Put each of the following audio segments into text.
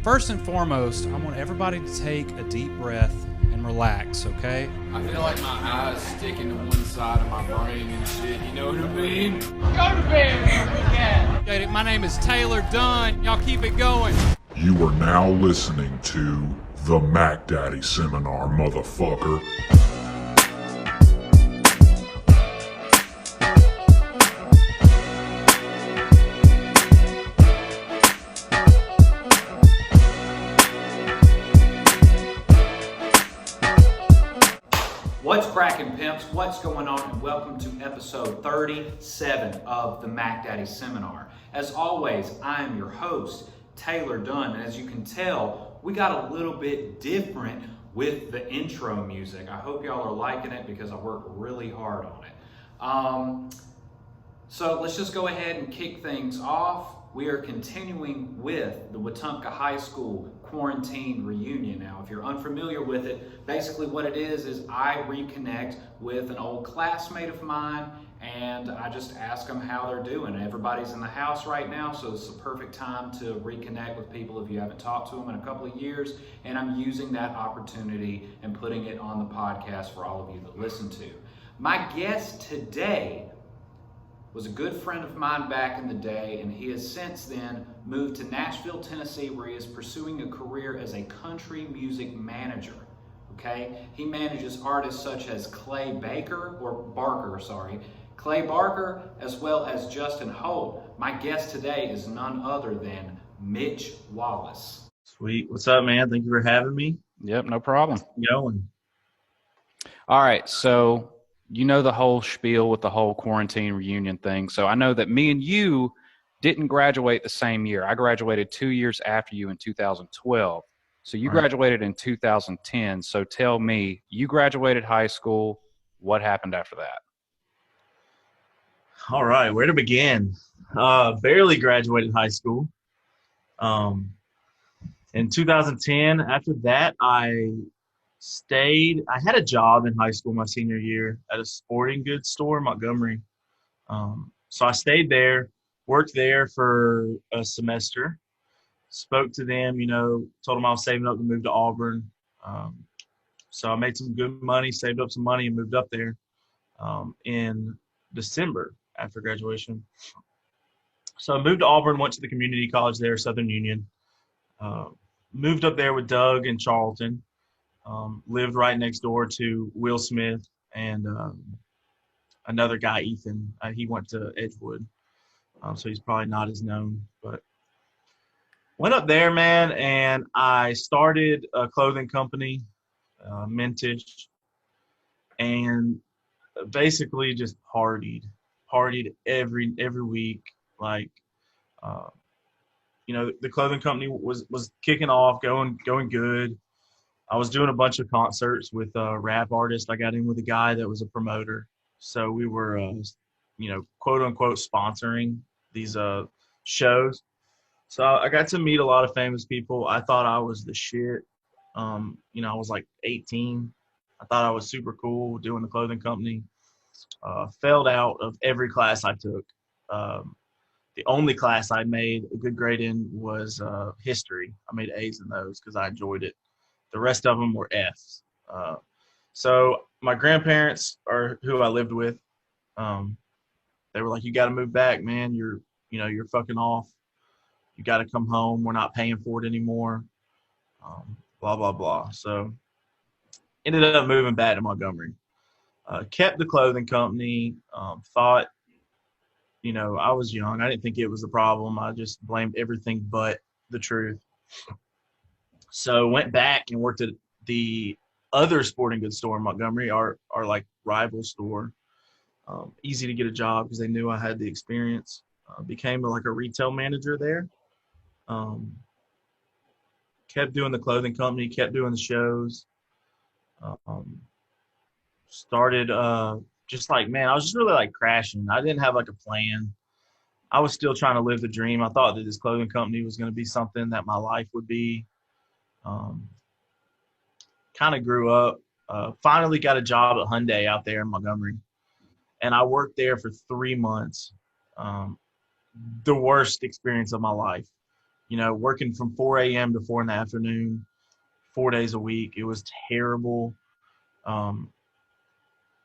First and foremost, I want everybody to take a deep breath and relax, okay? I feel like my eyes sticking to one side of my brain and shit, you know what I mean? Go to bed, man. Okay, my name is Taylor Dunn. Y'all keep it going. You are now listening to the Mac Daddy Seminar, motherfucker. What's cracking, pimps? What's going on? And welcome to episode 37 of the Mac Daddy Seminar. As always, I am your host, Taylor Dunn. And as you can tell, we got a little bit different with the intro music. I hope y'all are liking it because I worked really hard on it. So let's just go ahead and kick things off. We are continuing with the Wetumpka High School quarantine reunion. Now, if you're unfamiliar with it, basically what it is I reconnect with an old classmate of mine and I just ask them how they're doing. Everybody's in the house right now, so it's the perfect time to reconnect with people if you haven't talked to them in a couple of years. And I'm using that opportunity and putting it on the podcast for all of you that listen to. My guest today was a good friend of mine back in the day, and he has since then moved to Nashville, Tennessee, where he is pursuing a career as a country music manager. Okay, he manages artists such as Clay Barker, as well as Justin Holt. My guest today is none other than Mitch Wallace. Sweet. What's up, man? Thank you for having me. Yep, no problem. Going. All right, so you know the whole spiel with the whole quarantine reunion thing. So I know that me and you didn't graduate the same year. I graduated 2 years after you in 2012. So you graduated in 2010. So tell me, you graduated high school. What happened after that? All right, where to begin? Barely graduated high school. In 2010, after that, I had a job in high school my senior year at a sporting goods store in Montgomery. So I stayed there, worked there for a semester, spoke to them, told them I was saving up to move to Auburn. So I made some good money, saved up some money, and moved up there in December after graduation. So I moved to Auburn, went to the community college there, Southern Union. Moved up there with Doug in Charlton. Lived right next door to Will Smith and another guy, Ethan. He went to Edgewood, so he's probably not as known. But went up there, man, and I started a clothing company, Mintage, and basically just partied every week. Like, the clothing company was kicking off, going good. I was doing a bunch of concerts with rap artists. I got in with a guy that was a promoter. So we were, quote unquote, sponsoring these shows. So I got to meet a lot of famous people. I thought I was the shit. I was like 18. I thought I was super cool doing the clothing company. Failed out of every class I took. The only class I made a good grade in was history. I made A's in those because I enjoyed it. The rest of them were F's. So my grandparents are who I lived with. They were like, "You got to move back, man. You're fucking off. You got to come home. We're not paying for it anymore." Blah, blah, blah. So ended up moving back to Montgomery. Kept the clothing company. Thought, I was young. I didn't think it was a problem. I just blamed everything but the truth. So went back and worked at the other sporting goods store in Montgomery, our like rival store. Easy to get a job because they knew I had the experience. Became like a retail manager there. Kept doing the clothing company, kept doing the shows. Started just like, man, I was just really like crashing. I didn't have like a plan. I was still trying to live the dream. I thought that this clothing company was going to be something that my life would be. Kind of grew up, finally got a job at Hyundai out there in Montgomery. And I worked there for 3 months. The worst experience of my life. working from 4 a.m. to 4 in the afternoon, 4 days a week. It was terrible.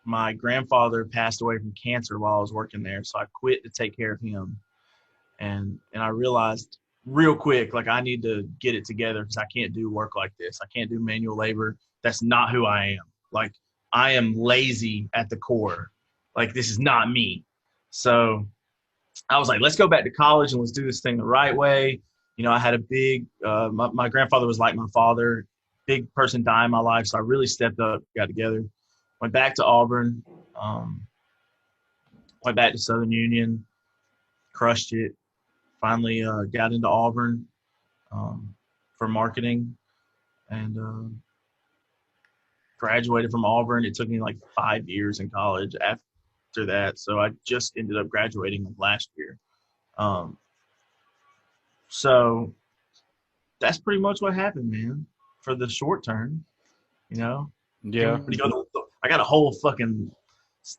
My grandfather passed away from cancer while I was working there, so I quit to take care of him. And I realized real quick, like, I need to get it together because I can't do work like this. I can't do manual labor. That's not who I am. Like, I am lazy at the core. Like, this is not me. So I was like, let's go back to college and let's do this thing the right way. I had a big, my grandfather was like my father, big person die in my life. So I really stepped up, got together, went back to Auburn, went back to Southern Union, crushed it. Finally got into Auburn for marketing and graduated from Auburn. It took me like 5 years in college after that. So I just ended up graduating last year. So that's pretty much what happened, man, for the short term, Yeah. I got a whole fucking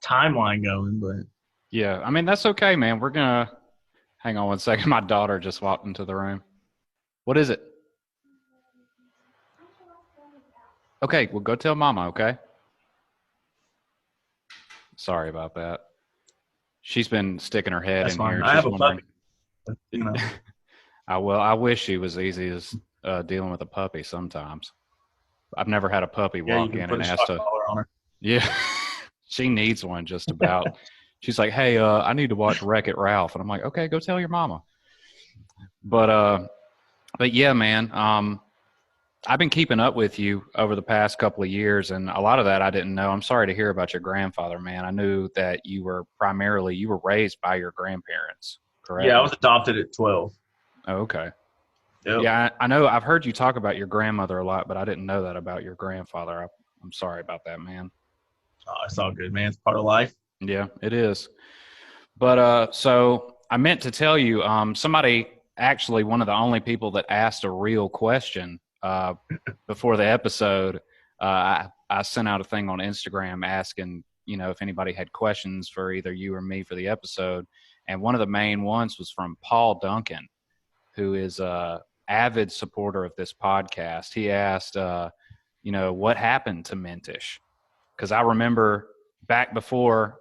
timeline going, but. Yeah. I mean, that's okay, man. We're going to hang on one second. My daughter just walked into the room. What is it? Okay. Well, go tell mama. Okay. Sorry about that. She's been sticking her head That's in fine. here. I have a wondering. puppy. I wish she was easy as dealing with a puppy sometimes. I've never had a puppy walk in and ask to. On her. Yeah, she needs one just about. She's like, hey, I need to watch Wreck-It Ralph. And I'm like, okay, go tell your mama. But yeah, man, I've been keeping up with you over the past couple of years, and a lot of that I didn't know. I'm sorry to hear about your grandfather, man. I knew that you were raised by your grandparents, correct? Yeah, I was adopted at 12. Oh, okay. Yep. Yeah, I know. I've heard you talk about your grandmother a lot, but I didn't know that about your grandfather. I'm sorry about that, man. Oh, it's all good, man. It's part of life. Yeah, it is. But so I meant to tell you, somebody, actually one of the only people that asked a real question before the episode, I sent out a thing on Instagram asking, if anybody had questions for either you or me for the episode. And one of the main ones was from Paul Duncan, who is a avid supporter of this podcast. He asked, what happened to Mintish? Because I remember back before,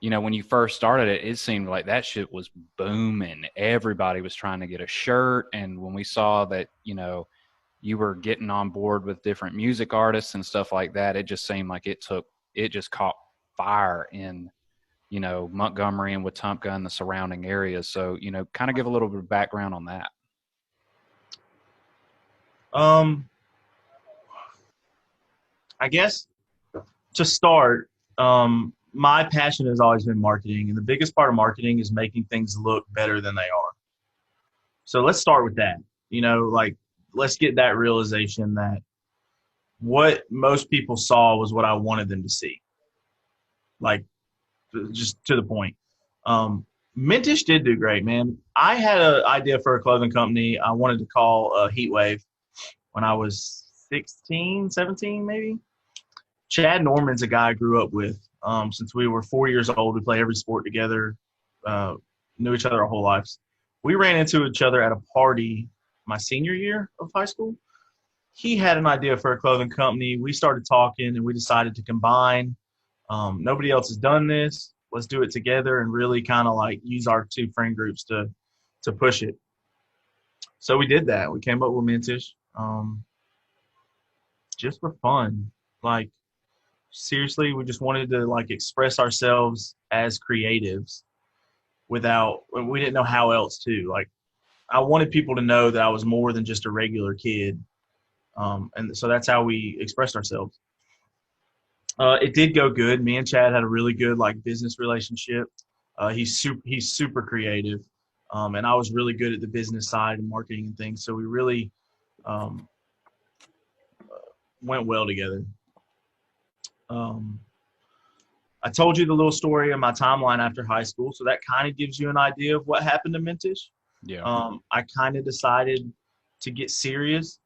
when you first started it, it seemed like that shit was booming. Everybody was trying to get a shirt. And when we saw that, you were getting on board with different music artists and stuff like that, it just seemed like it just caught fire in, Montgomery and Wetumpka and the surrounding areas. So, kind of give a little bit of background on that. I guess to start, my passion has always been marketing, and the biggest part of marketing is making things look better than they are. So let's start with that. Let's get that realization that what most people saw was what I wanted them to see. Like, just to the point. Mintish did do great, man. I had an idea for a clothing company I wanted to call Heatwave when I was 16, 17 maybe. Chad Norman's a guy I grew up with. Since we were 4 years old, we played every sport together, knew each other our whole lives. We ran into each other at a party my senior year of high school. He had an idea for a clothing company. We started talking, and we decided to combine. Nobody else has done this. Let's do it together and really kind of like use our two friend groups to push it. So we did that. We came up with Mintish just for fun. Like, seriously, we just wanted to like express ourselves as creatives we didn't know how else to. Like, I wanted people to know that I was more than just a regular kid. And so that's how we expressed ourselves. It did go good. Me and Chad had a really good like business relationship. He's super creative. And I was really good at the business side and marketing and things. So we really went well together. I told you the little story of my timeline after high school, so that kind of gives you an idea of what happened to Mintish. Yeah. I kind of decided to get serious.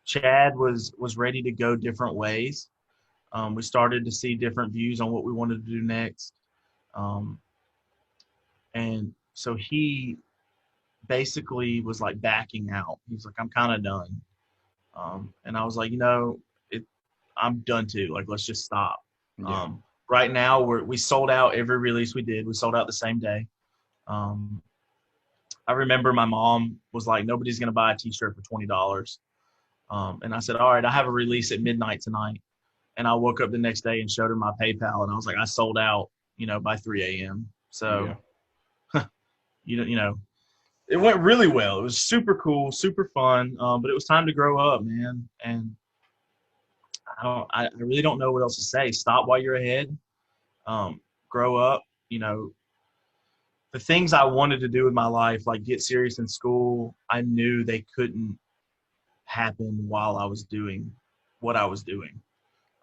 Chad was ready to go different ways. We started to see different views on what we wanted to do next. And so he basically was like backing out. He's like, I'm kind of done. And I was like, I'm done too. Like, let's just stop. Yeah. Right now we sold out every release we did. We sold out the same day. I remember my mom was like, nobody's going to buy a t-shirt for $20. And I said, all right, I have a release at midnight tonight. And I woke up the next day and showed her my PayPal. And I was like, I sold out, by 3 a.m. So, it went really well. It was super cool, super fun. But it was time to grow up, man. And I really don't know what else to say. Stop while you're ahead. Grow up. The things I wanted to do with my life, like get serious in school, I knew they couldn't happen while I was doing what I was doing.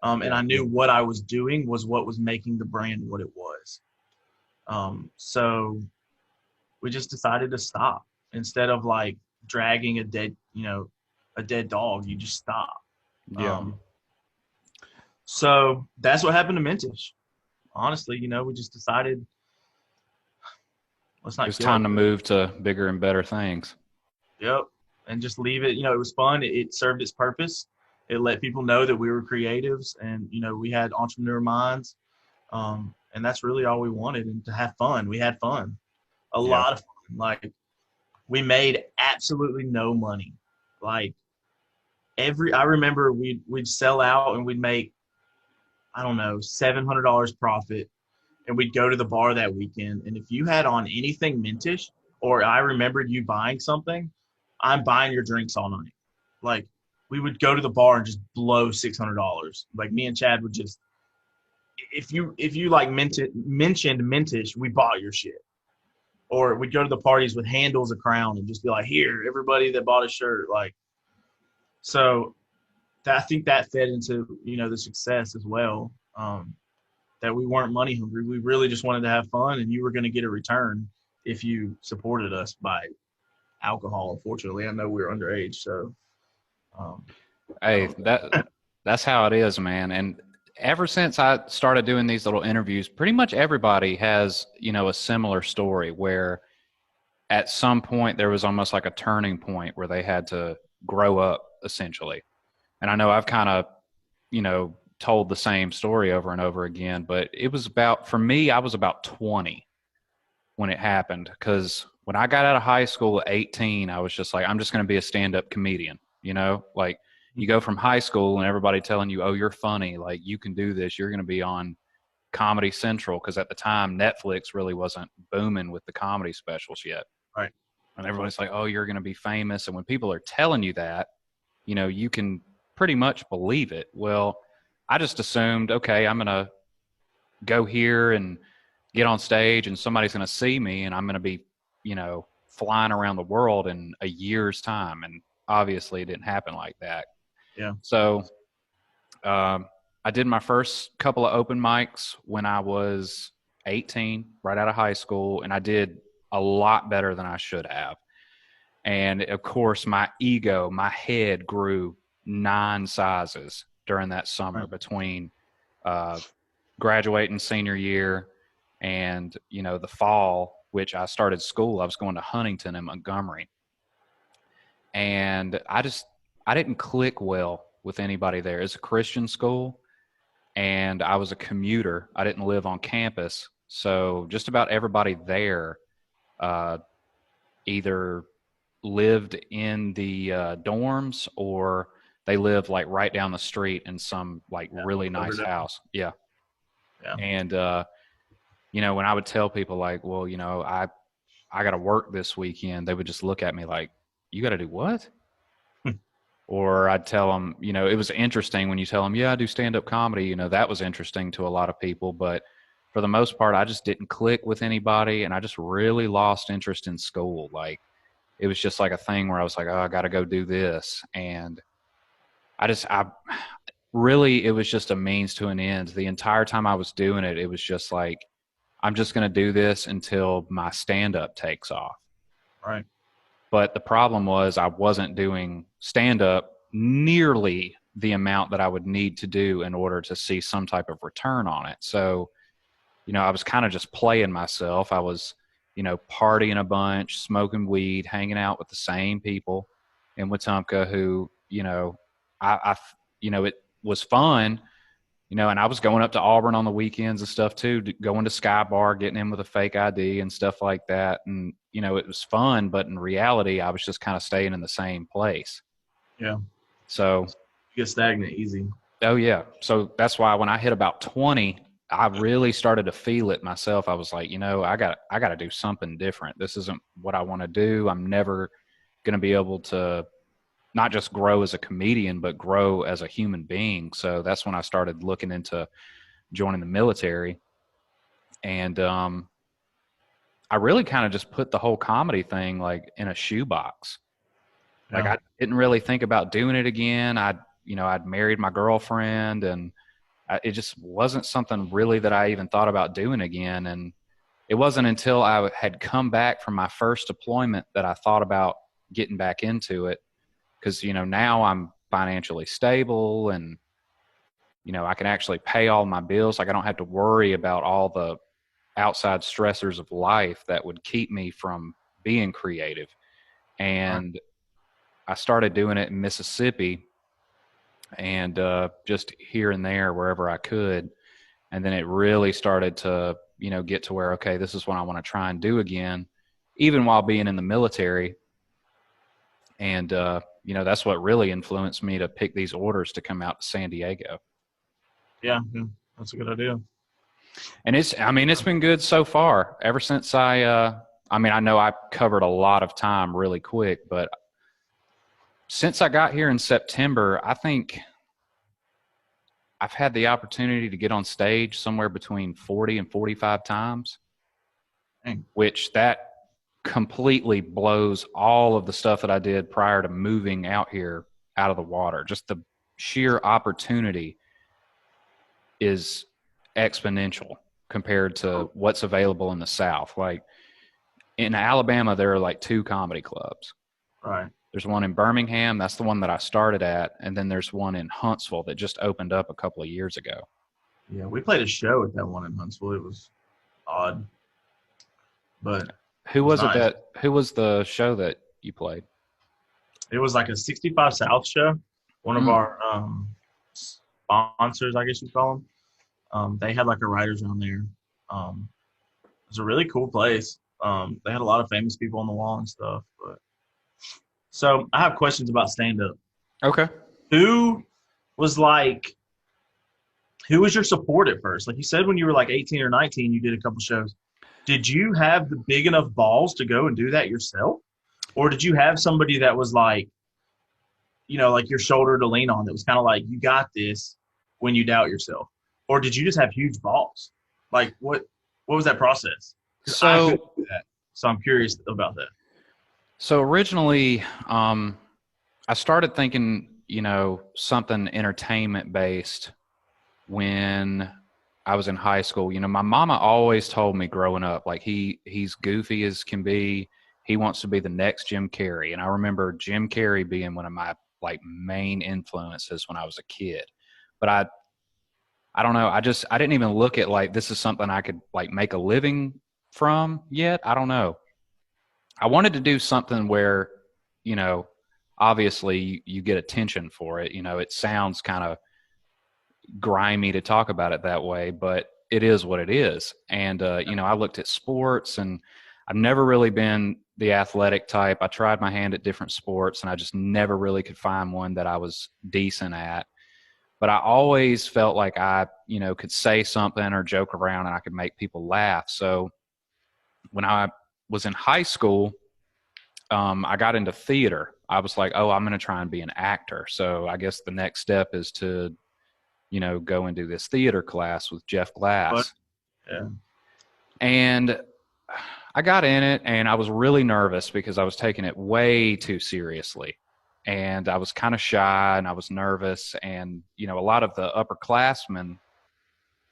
And I knew what I was doing was what was making the brand what it was. So we just decided to stop. Instead of like dragging a dead dog, you just stop. Yeah. So that's what happened to Mintish. Honestly, we just decided let's not. It's time to move to bigger and better things. Yep. And just leave it. It was fun. It served its purpose. It let people know that we were creatives and, we had entrepreneur minds. And that's really all we wanted, and to have fun. We had fun, a lot of fun. Like, we made absolutely no money. Like, I remember we'd sell out and we'd make, I don't know, $700 profit. And we'd go to the bar that weekend. And if you had on anything Mintish, or I remembered you buying something, I'm buying your drinks all night. Like, we would go to the bar and just blow $600. Like, me and Chad would just, if you like mentioned Mintish, we bought your shit. Or we'd go to the parties with handles of Crown and just be like, here, everybody that bought a shirt. Like, so I think that fed into, the success as well. That we weren't money hungry. We really just wanted to have fun, and you were going to get a return if you supported us by alcohol. Unfortunately, I know we were underage, so. Hey, that's how it is, man. And ever since I started doing these little interviews, pretty much everybody has, a similar story where at some point there was almost like a turning point where they had to grow up, essentially. And I know I've kind of, told the same story over and over again, but it was for me, I was about 20 when it happened. Because when I got out of high school at 18, I was just like, I'm just going to be a stand-up comedian, like you go from high school and everybody telling you, oh, you're funny, like you can do this, you're going to be on Comedy Central. Because at the time, Netflix really wasn't booming with the comedy specials yet. Right. And everybody's like, oh, you're going to be famous. And when people are telling you that, you can pretty much believe it. Well, I just assumed, okay, I'm going to go here and get on stage and somebody's going to see me and I'm going to be, flying around the world in a year's time. And obviously it didn't happen like that. Yeah. So I did my first couple of open mics when I was 18, right out of high school, and I did a lot better than I should have. And of course, my ego, my head grew 9 sizes during that summer between graduating senior year and, the fall, which I started school. I was going to Huntington and Montgomery. And I didn't click well with anybody there. It's a Christian school, and I was a commuter. I didn't live on campus. So just about everybody there either lived in the dorms or they lived like right down the street in some really nice house. Yeah. And, when I would tell people like, well, I got to work this weekend, they would just look at me like, you got to do what? Or I'd tell them, it was interesting when you tell them, yeah, I do stand-up comedy. That was interesting to a lot of people. But for the most part, I just didn't click with anybody. And I just really lost interest in school. Like, it was just like a thing where I was like, oh, I got to go do this. And I really, it was just a means to an end. The entire time I was doing it, it was just like, I'm just going to do this until my stand-up takes off. Right. But the problem was I wasn't doing stand-up nearly the amount that I would need to do in order to see some type of return on it. So, I was kind of just playing myself. I was partying a bunch, smoking weed, hanging out with the same people in Wetumpka who, it was fun, and I was going up to Auburn on the weekends and stuff too, going to Sky Bar, getting in with a fake ID and stuff like that. And, it was fun, but in reality, I was just kind of staying in the same place. Yeah. So You get stagnant easy. Oh yeah. So that's why when I hit about 20, I really started to feel it myself. I was like, I got to do something different. This isn't what I want to do. I'm never going to be able to not just grow as a comedian, but grow as a human being. So that's when I started looking into joining the military. And I really kind of just put the whole comedy thing like in a shoebox. Like I didn't really think about doing it again. I'd married my girlfriend, and it just wasn't something really that I even thought about doing again. And it wasn't until I had come back from my first deployment that I thought about getting back into it. Because, now I'm financially stable and, I can actually pay all my bills. Like I don't have to worry about all the outside stressors of life that would keep me from being creative. And I started doing it in Mississippi and just here and there, wherever I could. And then it really started to, get to where, okay, this is what I want to try and do again, even while being in the military. And, that's what really influenced me to pick these orders to come out to San Diego. Yeah, that's a good idea. And it's been good so far ever since I know I covered a lot of time really quick, but since I got here in September, I think I've had the opportunity to get on stage somewhere between 40 and 45 times, which that completely blows all of the stuff that I did prior to moving out here out of the water. Just the sheer opportunity is exponential compared to what's available in the South. Like in Alabama, there are like 2 comedy clubs. Right. There's one in Birmingham. That's the one that I started at. And then there's one in Huntsville that just opened up a couple of years ago. Yeah, we played a show at that one in Huntsville. It was odd. But who was the show that you played? It was like a 65 South show. One of our sponsors, I guess you'd call them. They had like a writers room there. It was a really cool place. They had a lot of famous people on the wall and stuff. But so I have questions about stand-up. Okay. Who was your support at first? Like you said, when you were like 18 or 19, you did a couple shows. Did you have the big enough balls to go and do that yourself? Or did you have somebody that was like, like your shoulder to lean on, that was kind of like, you got this when you doubt yourself? Or did you just have huge balls? Like what was that process? So I couldn't do that. So I'm curious about that. So originally, I started thinking, something entertainment based when I was in high school. My mama always told me growing up, like he's goofy as can be. He wants to be the next Jim Carrey. And I remember Jim Carrey being one of my like main influences when I was a kid. But I don't know. I didn't even look at like, this is something I could like make a living from yet. I don't know. I wanted to do something where, obviously you get attention for it. It sounds kind of grimy to talk about it that way, but it is what it is. And, I looked at sports, and I've never really been the athletic type. I tried my hand at different sports, and I just never really could find one that I was decent at. But I always felt like I, could say something or joke around and I could make people laugh. So when I was in high school, I got into theater. I was like, oh, I'm going to try and be an actor. So I guess the next step is to, go and do this theater class with Jeff Glass. Yeah. And I got in it, and I was really nervous because I was taking it way too seriously. And I was kind of shy, and I was nervous. And, a lot of the upperclassmen,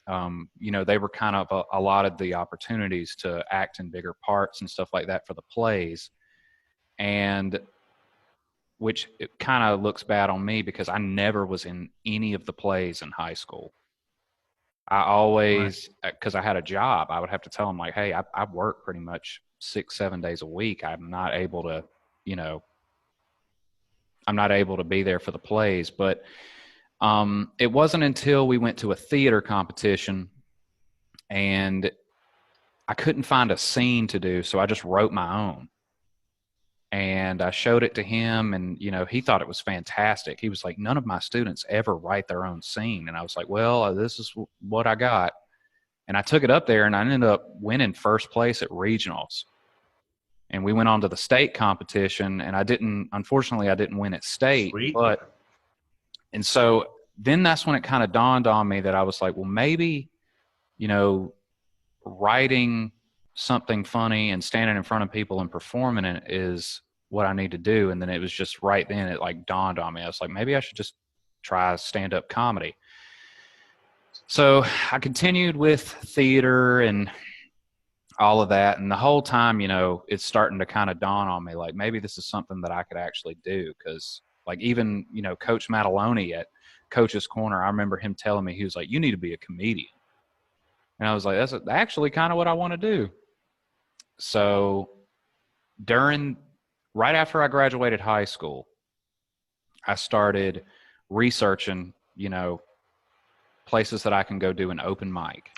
they were kind of allotted the opportunities to act in bigger parts and stuff like that for the plays. And which it kind of looks bad on me because I never was in any of the plays in high school. I always, because I had a job, I would have to tell them like, hey, I work pretty much 6-7 days a week, I'm not able to, I'm not able to be there for the plays. But it wasn't until we went to a theater competition and I couldn't find a scene to do, so I just wrote my own. And I showed it to him, and, he thought it was fantastic. He was like, none of my students ever write their own scene. And I was like, well, this is what I got. And I took it up there, and I ended up winning first place at regionals. And we went on to the state competition, and unfortunately, I didn't win at state. Sweet. And so then that's when it kind of dawned on me that I was like, well, maybe, writing something funny and standing in front of people and performing it is what I need to do. And then it was just right then it like dawned on me. I was like, maybe I should just try stand-up comedy. So I continued with theater and all of that. And the whole time, it's starting to kind of dawn on me, like maybe this is something that I could actually do. Cause like even, Coach Mataloni at Coach's Corner, I remember him telling me, he was like, you need to be a comedian. And I was like, that's actually kind of what I want to do. So right after I graduated high school, I started researching, places that I can go do an open mic,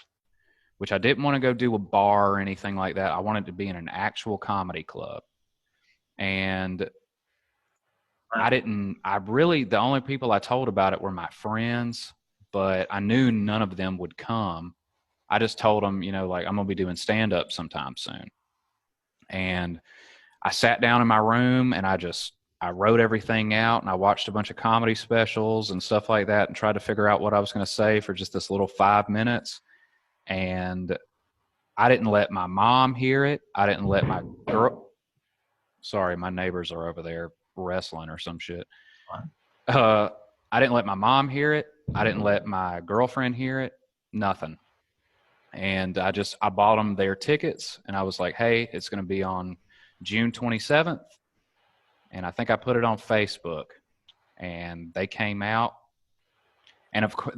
which I didn't want to go do a bar or anything like that. I wanted to be in an actual comedy club. And the only people I told about it were my friends, but I knew none of them would come. I just told them, like, I'm going to be doing stand-up sometime soon. And I sat down in my room and I wrote everything out, and I watched a bunch of comedy specials and stuff like that and tried to figure out what I was going to say for just this little 5 minutes. And I didn't let my mom hear it. I didn't let my sorry, my neighbors are over there wrestling or some shit. I didn't let my mom hear it. I didn't let my girlfriend hear it. Nothing. And I bought them their tickets, and I was like, hey, it's going to be on June 27th. And I think I put it on Facebook, and they came out, and of course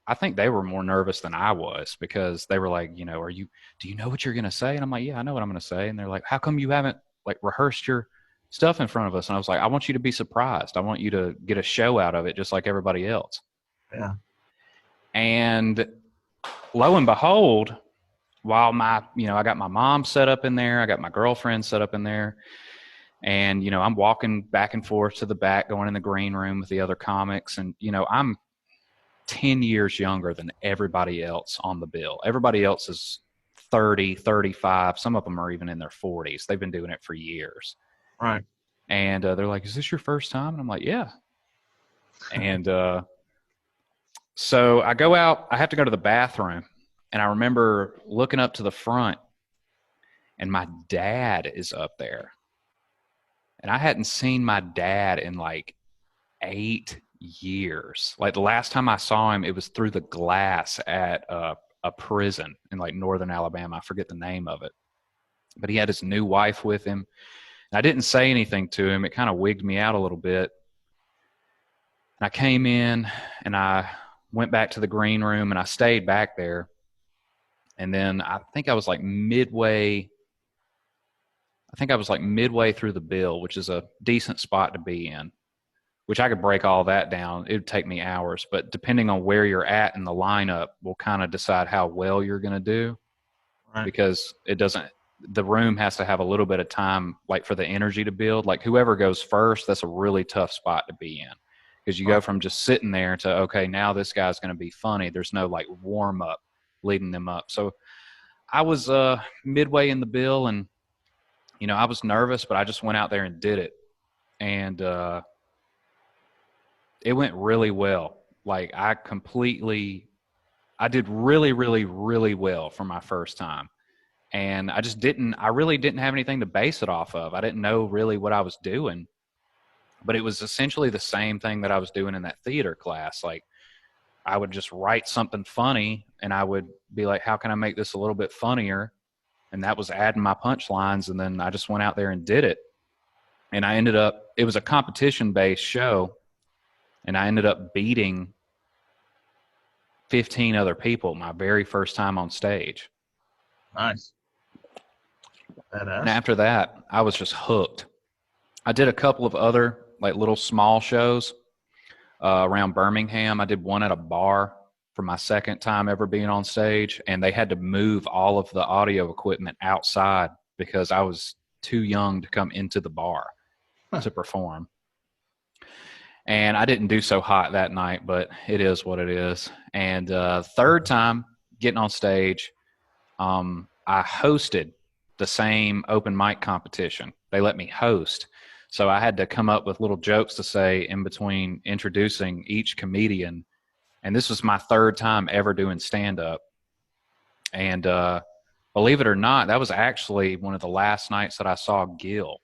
I think they were more nervous than I was, because they were like, do you know what you're going to say? And I'm like, yeah, I know what I'm going to say. And they're like, how come you haven't like rehearsed your stuff in front of us? And I was like, I want you to be surprised. I want you to get a show out of it just like everybody else. Yeah. And lo and behold, while I got my mom set up in there, I got my girlfriend set up in there, and, I'm walking back and forth to the back, going in the green room with the other comics. And, I'm 10 years younger than everybody else on the bill. Everybody else is 30, 35. Some of them are even in their 40s. They've been doing it for years. Right. And they're like, is this your first time? And I'm like, yeah. And so I go out. I have to go to the bathroom. And I remember looking up to the front, and my dad is up there. And I hadn't seen my dad in like 8 years. Like the last time I saw him, it was through the glass at a prison in like northern Alabama. I forget the name of it. But he had his new wife with him. And I didn't say anything to him. It kind of wigged me out a little bit. And I came in, and I went back to the green room, and I stayed back there. And then I think I was like midway through the bill, which is a decent spot to be in, which I could break all that down. It would take me hours, but depending on where you're at in the lineup will kind of decide how well you're going to do. Right. Because the room has to have a little bit of time, like for the energy to build. Like whoever goes first, that's a really tough spot to be in, because you go from just sitting there to, okay, now this guy's going to be funny. There's no like warm up leading them up. So I was midway in the bill, and I was nervous, but I just went out there and did it. And it went really well. Like I did really, really, really well for my first time. And I really didn't have anything to base it off of. I didn't know really what I was doing, but it was essentially the same thing that I was doing in that theater class. Like I would just write something funny, and I would be like, how can I make this a little bit funnier? And that was adding my punchlines. And then I just went out there and did it. And it was a competition-based show, and I ended up beating 15 other people my very first time on stage. Nice. And Badass. after that, I was just hooked. I did a couple of other like little small shows around Birmingham. I did one at a bar for my second time ever being on stage, and they had to move all of the audio equipment outside because I was too young to come into the bar to perform. And I didn't do so hot that night, but it is what it is. And third time getting on stage, I hosted the same open mic competition. They let me host. So I had to come up with little jokes to say in between introducing each comedian. And this was my third time ever doing stand up. And believe it or not, that was actually one of the last nights that I saw Gil.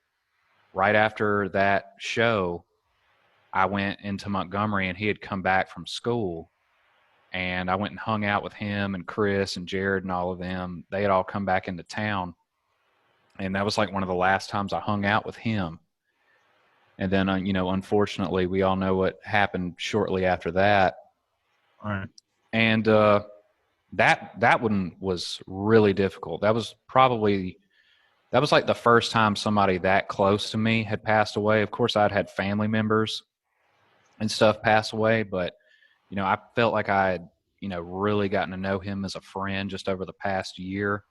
Right after that show, I went into Montgomery and he had come back from school. And I went and hung out with him and Chris and Jared and all of them. They had all come back into town. And that was like one of the last times I hung out with him. And then, unfortunately, we all know what happened shortly after that. All right. And that one was really difficult. That was like the first time somebody that close to me had passed away. Of course, I'd had family members and stuff pass away, but I felt like I had, really gotten to know him as a friend just over the past year.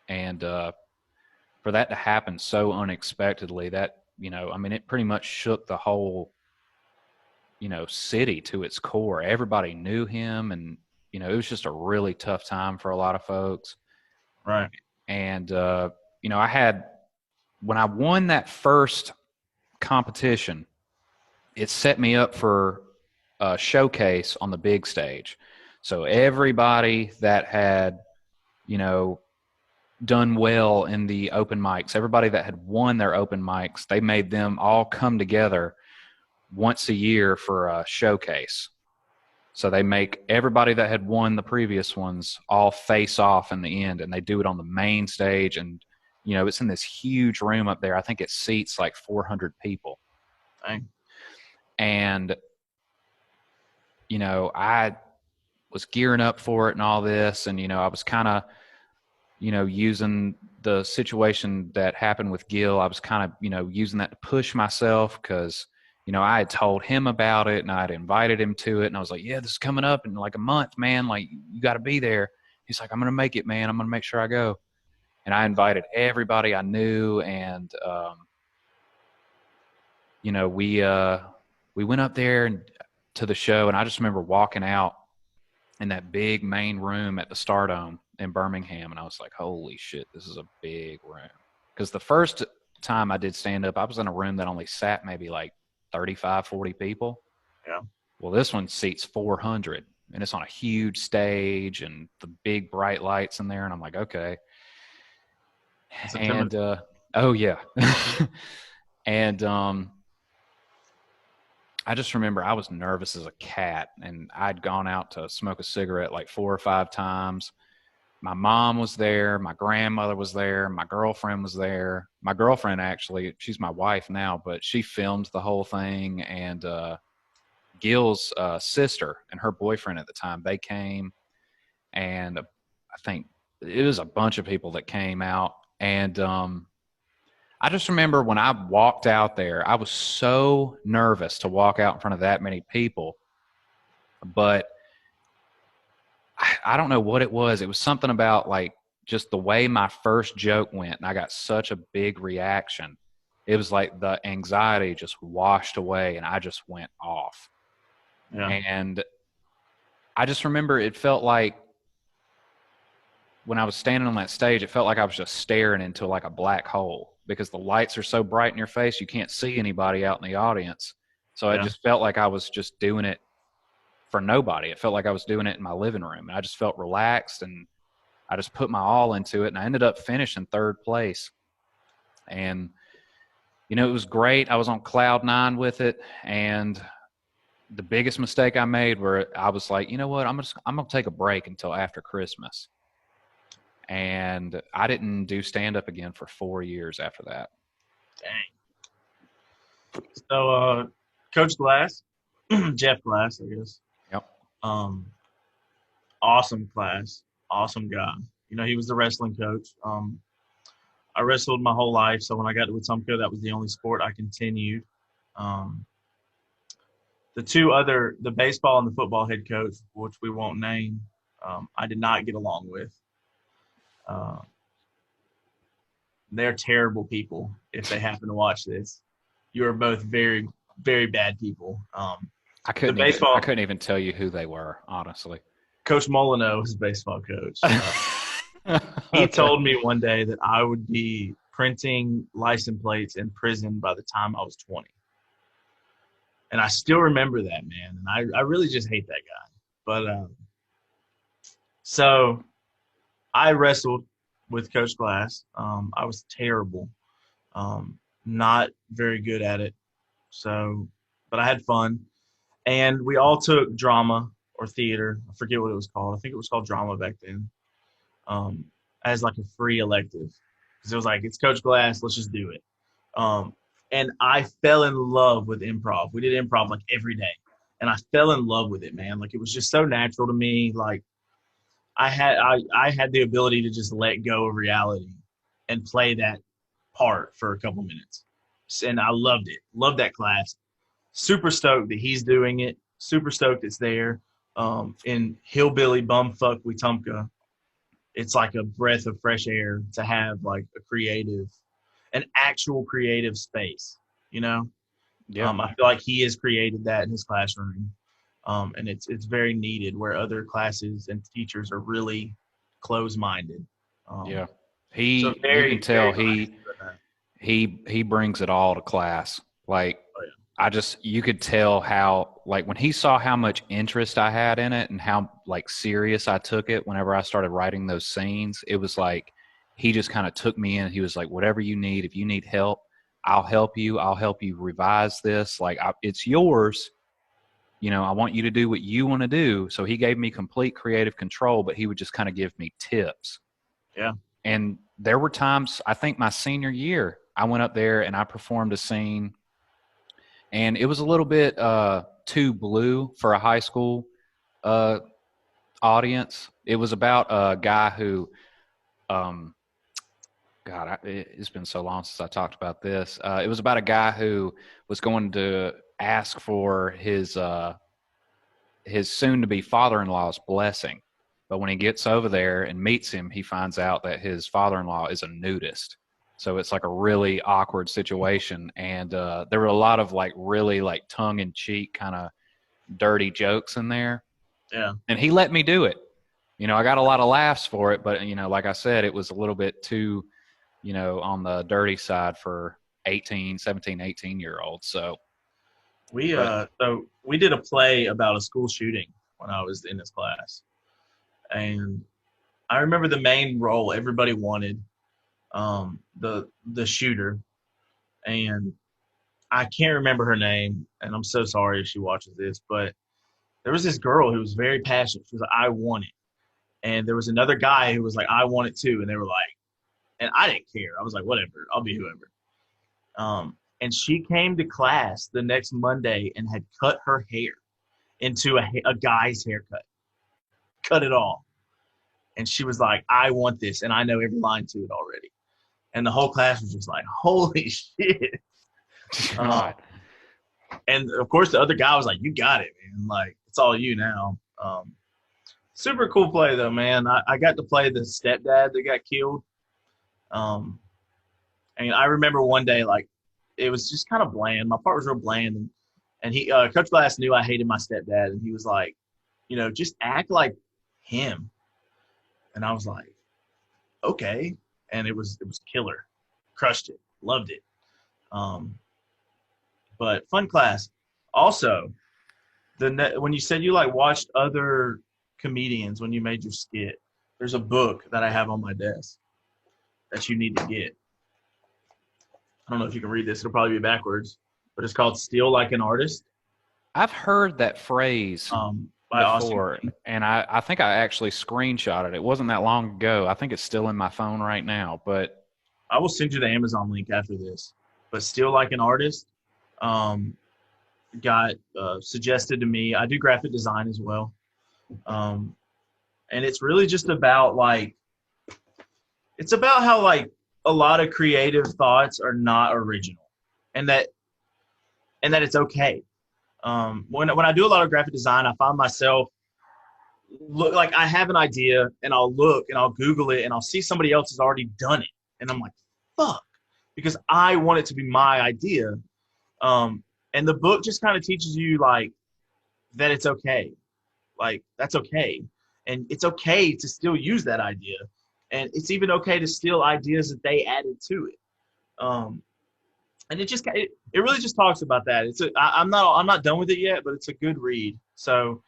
And for that to happen so unexpectedly, that, it pretty much shook the whole, city to its core. Everybody knew him, and, it was just a really tough time for a lot of folks. Right. And, when I won that first competition, it set me up for a showcase on the big stage. So everybody that had, done well in the open mics, everybody that had won their open mics, they made them all come together once a year for a showcase. So they make everybody that had won the previous ones all face off in the end, and they do it on the main stage. And, it's in this huge room up there. I think it seats like 400 people. Dang. And, I was gearing up for it and all this. And, I was kind of, using the situation that happened with Gil. I was kind of, using that to push myself because, I had told him about it and I had invited him to it. And I was like, yeah, this is coming up in like a month, man. Like, you got to be there. He's like, I'm going to make it, man. I'm going to make sure I go. And I invited everybody I knew. And, we went up there and to the show. And I just remember walking out in that big main room at the Stardome in Birmingham. And I was like, holy shit, this is a big room. Because the first time I did stand up, I was in a room that only sat maybe like 35, 40 people. Yeah. Well, this one seats 400 and it's on a huge stage and the big bright lights in there. And I'm like, okay. And, oh yeah. And, I just remember I was nervous as a cat, and I'd gone out to smoke a cigarette like 4 or 5 times. My mom was there. My grandmother was there. My girlfriend was there. My girlfriend, actually, she's my wife now, but she filmed the whole thing. And Gil's sister and her boyfriend at the time, they came. And I think it was a bunch of people that came out. And I just remember when I walked out there, I was so nervous to walk out in front of that many people. But I don't know what it was. It was something about like just the way my first joke went, and I got such a big reaction. It was like the anxiety just washed away, and I just went off. Yeah. And I just remember it felt like when I was standing on that stage, it felt like I was just staring into like a black hole because the lights are so bright in your face, you can't see anybody out in the audience. So I just felt like I was just doing it for nobody. It felt like I was doing it in my living room, and I just felt relaxed, and I just put my all into it, and I ended up finishing 3rd place. And, it was great. I was on cloud 9 with it. And the biggest mistake I made where I was like, you know what, I'm going to take a break until after Christmas. And I didn't do stand-up again for 4 years after that. Dang. So, Coach Glass, Jeff Glass, I guess. Yep. Awesome class, awesome guy. He was the wrestling coach. I wrestled my whole life, so when I got to Wetumpka, that was the only sport I continued. The baseball and the football head coach, which we won't name, I did not get along with. They're terrible people if they happen to watch this. You are both very, very bad people. I couldn't even tell you who they were, honestly. Coach Molyneux is baseball coach. He told me one day that I would be printing license plates in prison by the time I was 20. And I still remember that, man. And I really just hate that guy. But so I wrestled with Coach Glass. I was terrible. Not very good at it. But I had fun. And we all took drama or theater. I forget what it was called. I think it was called drama back then. As like a free elective. Because it was like, it's Coach Glass, let's just do it. And I fell in love with improv. We did improv like every day. And I fell in love with it, man. Like it was just so natural to me. Like I had the ability to just let go of reality and play that part for a couple minutes. And I loved it. Loved that class. Super stoked that he's doing it. Super stoked it's there. In hillbilly bumfuck Wetumpka, it's like a breath of fresh air to have like an actual creative space, you know? Yeah. I feel like he has created that in his classroom. And it's very needed where other classes and teachers are really close-minded. Yeah. You can tell he brings it all to class. Like, you could tell how, like, when he saw how much interest I had in it and how, like, serious I took it whenever I started writing those scenes, it was like he just kind of took me in. He was like, whatever you need, if you need help, I'll help you. I'll help you revise this. Like, it's yours. You know, I want you to do what you want to do. So he gave me complete creative control, but he would just kind of give me tips. Yeah. And there were times, I think my senior year, I went up there and I performed a scene. And it was a little bit too blue for a high school audience. It was about a guy who, it's been so long since I talked about this. It was about a guy who was going to ask for his soon-to-be father-in-law's blessing. But when he gets over there and meets him, he finds out that his father-in-law is a nudist. So it's like a really awkward situation. And there were a lot of like really like tongue-in-cheek kind of dirty jokes in there. Yeah. And he let me do it. You know, I got a lot of laughs for it, but, you know, like I said, it was a little bit too, you know, on the dirty side for 17, 18-year-olds. So we did a play about a school shooting when I was in this class. And I remember the main role everybody wanted, the shooter, and I can't remember her name, and I'm so sorry if she watches this, but there was this girl who was very passionate. She was like, I want it. And there was another guy who was like, I want it too. And they were like, and I didn't care. I was like, whatever, I'll be whoever. And she came to class the next Monday and had cut her hair into a guy's haircut. Cut it all. And she was like, I want this, and I know every line to it already. And the whole class was just like, holy shit. And, of course, the other guy was like, you got it, man. Like, it's all you now. Super cool play, though, man. I got to play the stepdad that got killed. And I remember one day, like, it was just kind of bland. My part was real bland. And he, Coach Glass knew I hated my stepdad. And he was like, you know, just act like him. And I was like, okay. And it was killer. Crushed it. Loved it. But fun class. Also, when you said you like watched other comedians when you made your skit, there's a book that I have on my desk that you need to get. I don't know if you can read this. It'll probably be backwards, but it's called Steal Like an Artist. I've heard that phrase by before, and I think I actually screenshotted it. It wasn't that long ago. I think it's still in my phone right now, but I will send you the Amazon link after this. But Steal Like an Artist got suggested to me. I do graphic design as well. And it's really just about like, it's about how like a lot of creative thoughts are not original, and that it's okay. When I do a lot of graphic design, I find myself look like I have an idea, and I'll look and I'll Google it, and I'll see somebody else has already done it, and I'm like, fuck, because I want it to be my idea. And the book just kind of teaches you like that it's okay, like that's okay, and it's okay to still use that idea, and it's even okay to steal ideas that they added to it. And it really just talks about that. I'm not done with it yet, but it's a good read. So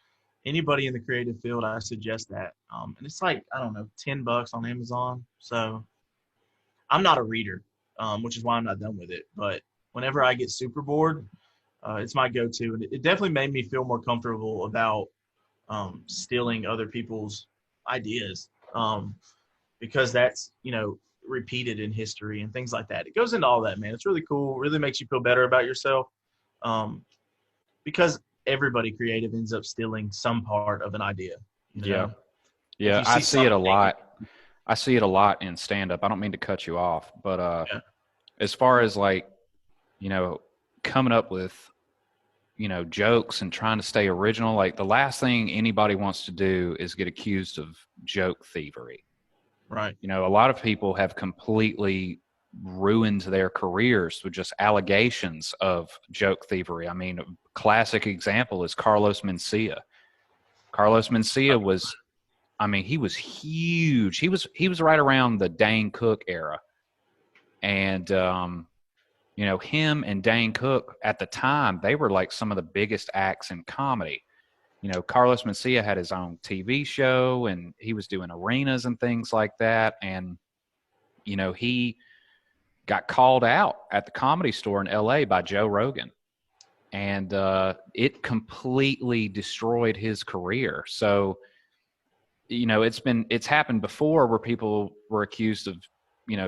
anybody in the creative field, I suggest that. And it's like, I don't know, $10 on Amazon. So I'm not a reader, which is why I'm not done with it. But whenever I get super bored, it's my go-to. And it definitely made me feel more comfortable about stealing other people's ideas, because that's, repeated in history and things like that. It goes into all that, man. It's really cool. Really makes you feel better about yourself, because everybody creative ends up stealing some part of an idea. Yeah. I see it a lot. I see it a lot in stand-up. I don't mean to cut you off, but as far as like, coming up with, jokes and trying to stay original, like the last thing anybody wants to do is get accused of joke thievery. Right. A lot of people have completely ruined their careers with just allegations of joke thievery. I mean, a classic example is Carlos Mencia. Carlos Mencia was, he was huge. He was right around the Dane Cook era. And, him and Dane Cook at the time, they were like some of the biggest acts in comedy. Carlos Mencia had his own TV show, and he was doing arenas and things like that. And, he got called out at the Comedy Store in LA by Joe Rogan, and it completely destroyed his career. So, it's happened before where people were accused of,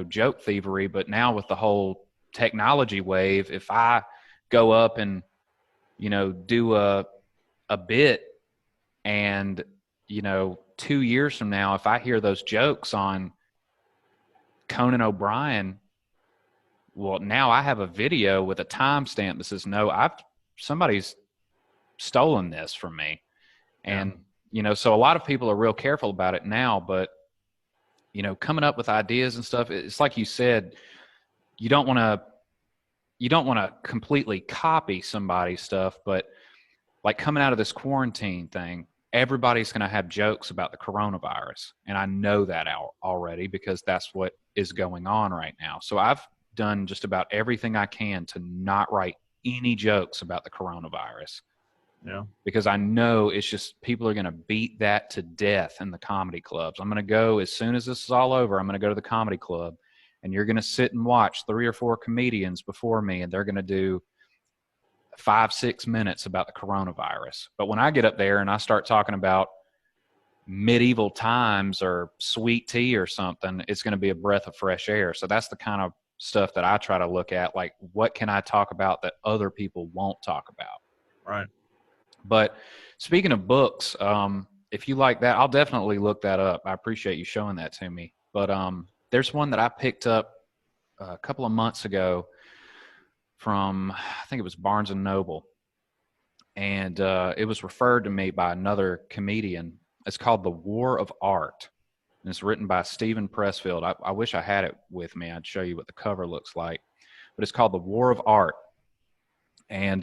joke thievery, but now with the whole technology wave, if I go up and, do a bit, and 2 years from now, if I hear those jokes on Conan O'Brien, well, now I have a video with a timestamp that says, no, somebody's stolen this from me. And so a lot of people are real careful about it now, but coming up with ideas and stuff, it's like you said, you don't want to completely copy somebody's stuff, but like coming out of this quarantine thing, everybody's going to have jokes about the coronavirus. And I know that already because that's what is going on right now. So I've done just about everything I can to not write any jokes about the coronavirus. Yeah. Because I know it's just people are going to beat that to death in the comedy clubs. I'm going to go, as soon as this is all over, I'm going to go to the comedy club, and you're going to sit and watch 3 or 4 comedians before me, and they're going to do 5-6 minutes about the coronavirus. But when I get up there and I start talking about medieval times or sweet tea or something, it's going to be a breath of fresh air. So that's the kind of stuff that I try to look at. Like, what can I talk about that other people won't talk about? Right. But speaking of books, if you like that, I'll definitely look that up. I appreciate you showing that to me. But there's one that I picked up a couple of months ago from, I think it was Barnes & Noble. And it was referred to me by another comedian. It's called The War of Art. And it's written by Stephen Pressfield. I wish I had it with me. I'd show you what the cover looks like. But it's called The War of Art. And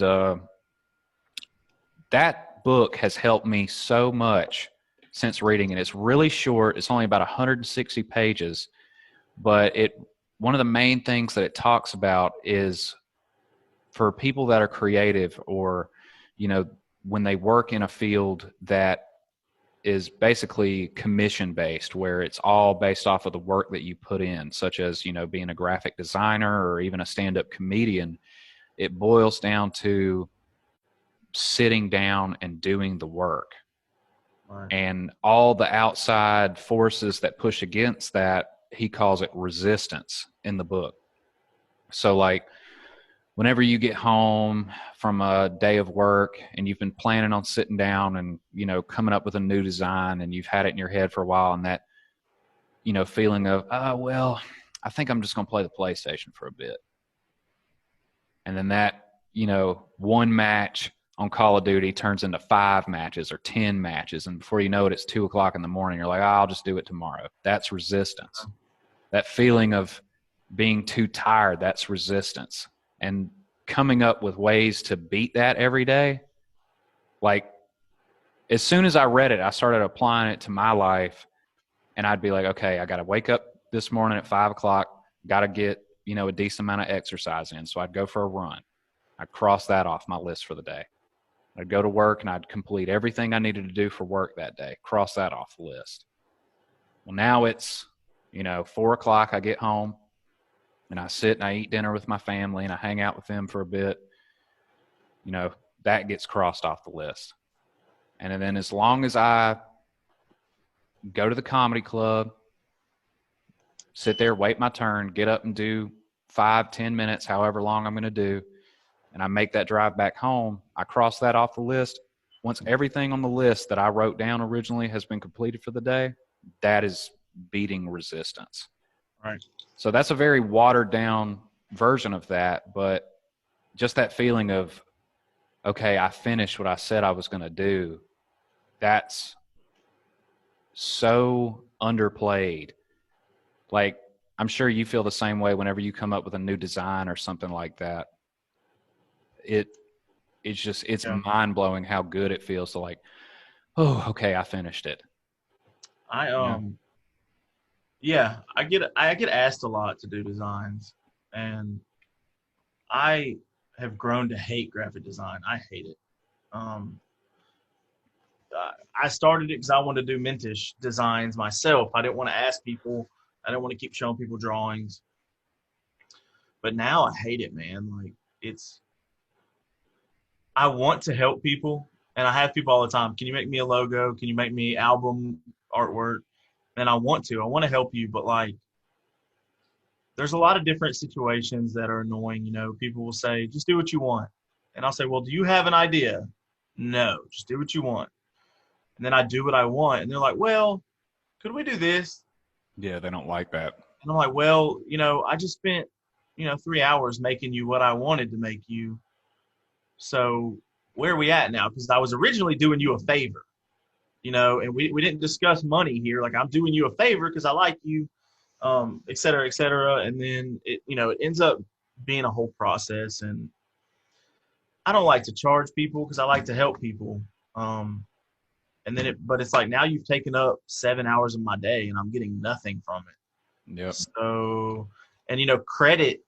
that book has helped me so much since reading it. It's really short. It's only about 160 pages. But one of the main things that it talks about is for people that are creative, or, when they work in a field that is basically commission based, where it's all based off of the work that you put in, such as, being a graphic designer or even a stand-up comedian, it boils down to sitting down and doing the work. Right. And all the outside forces that push against that, he calls it resistance in the book. So like, whenever you get home from a day of work and you've been planning on sitting down and, coming up with a new design, and you've had it in your head for a while, and that, feeling of, well, I think I'm just going to play the PlayStation for a bit. And then that, you know, one match on Call of Duty turns into 5 matches or 10 matches. And before you know it, it's 2 o'clock in the morning. You're like, oh, I'll just do it tomorrow. That's resistance. That feeling of being too tired, that's resistance. And coming up with ways to beat that every day, like as soon as I read it, I started applying it to my life. And I'd be like, okay, I got to wake up this morning at 5 o'clock, got to get, you know, a decent amount of exercise in. So I'd go for a run. I'd cross that off my list for the day. I'd go to work and I'd complete everything I needed to do for work that day, cross that off the list. Well, now it's, you know, 4 o'clock, I get home and I sit and I eat dinner with my family and I hang out with them for a bit. You know, that gets crossed off the list. And then as long as I go to the comedy club, sit there, wait my turn, get up and do 5-10 minutes, however long I'm going to do, and I make that drive back home, I cross that off the list. Once everything on the list that I wrote down originally has been completed for the day, that is beating resistance. Right. So that's a very watered down version of that, but just that feeling of, okay, I finished what I said I was going to do, that's so underplayed. Like, I'm sure you feel the same way whenever you come up with a new design or something like that. It's mind blowing how good it feels to like, oh, okay, I finished it. Yeah, I get asked a lot to do designs, and I have grown to hate graphic design. I hate it. I started it because I wanted to do mentish designs myself. I didn't want to ask people. I didn't want to keep showing people drawings. But now I hate it, man. Like, I want to help people, and I have people all the time. Can you make me a logo? Can you make me album artwork? And I want to help you, but like, there's a lot of different situations that are annoying. You know, people will say, just do what you want. And I'll say, well, do you have an idea? No, just do what you want. And then I do what I want. And they're like, well, could we do this? Yeah, they don't like that. And I'm like, well, you know, I just spent, 3 hours making you what I wanted to make you. So where are we at now? Because I was originally doing you a favor, and we didn't discuss money here. Like, I'm doing you a favor because I like you, et cetera, et cetera. And then it ends up being a whole process. And I don't like to charge people because I like to help people. But it's like, now you've taken up 7 hours of my day and I'm getting nothing from it. Yep. So, and credit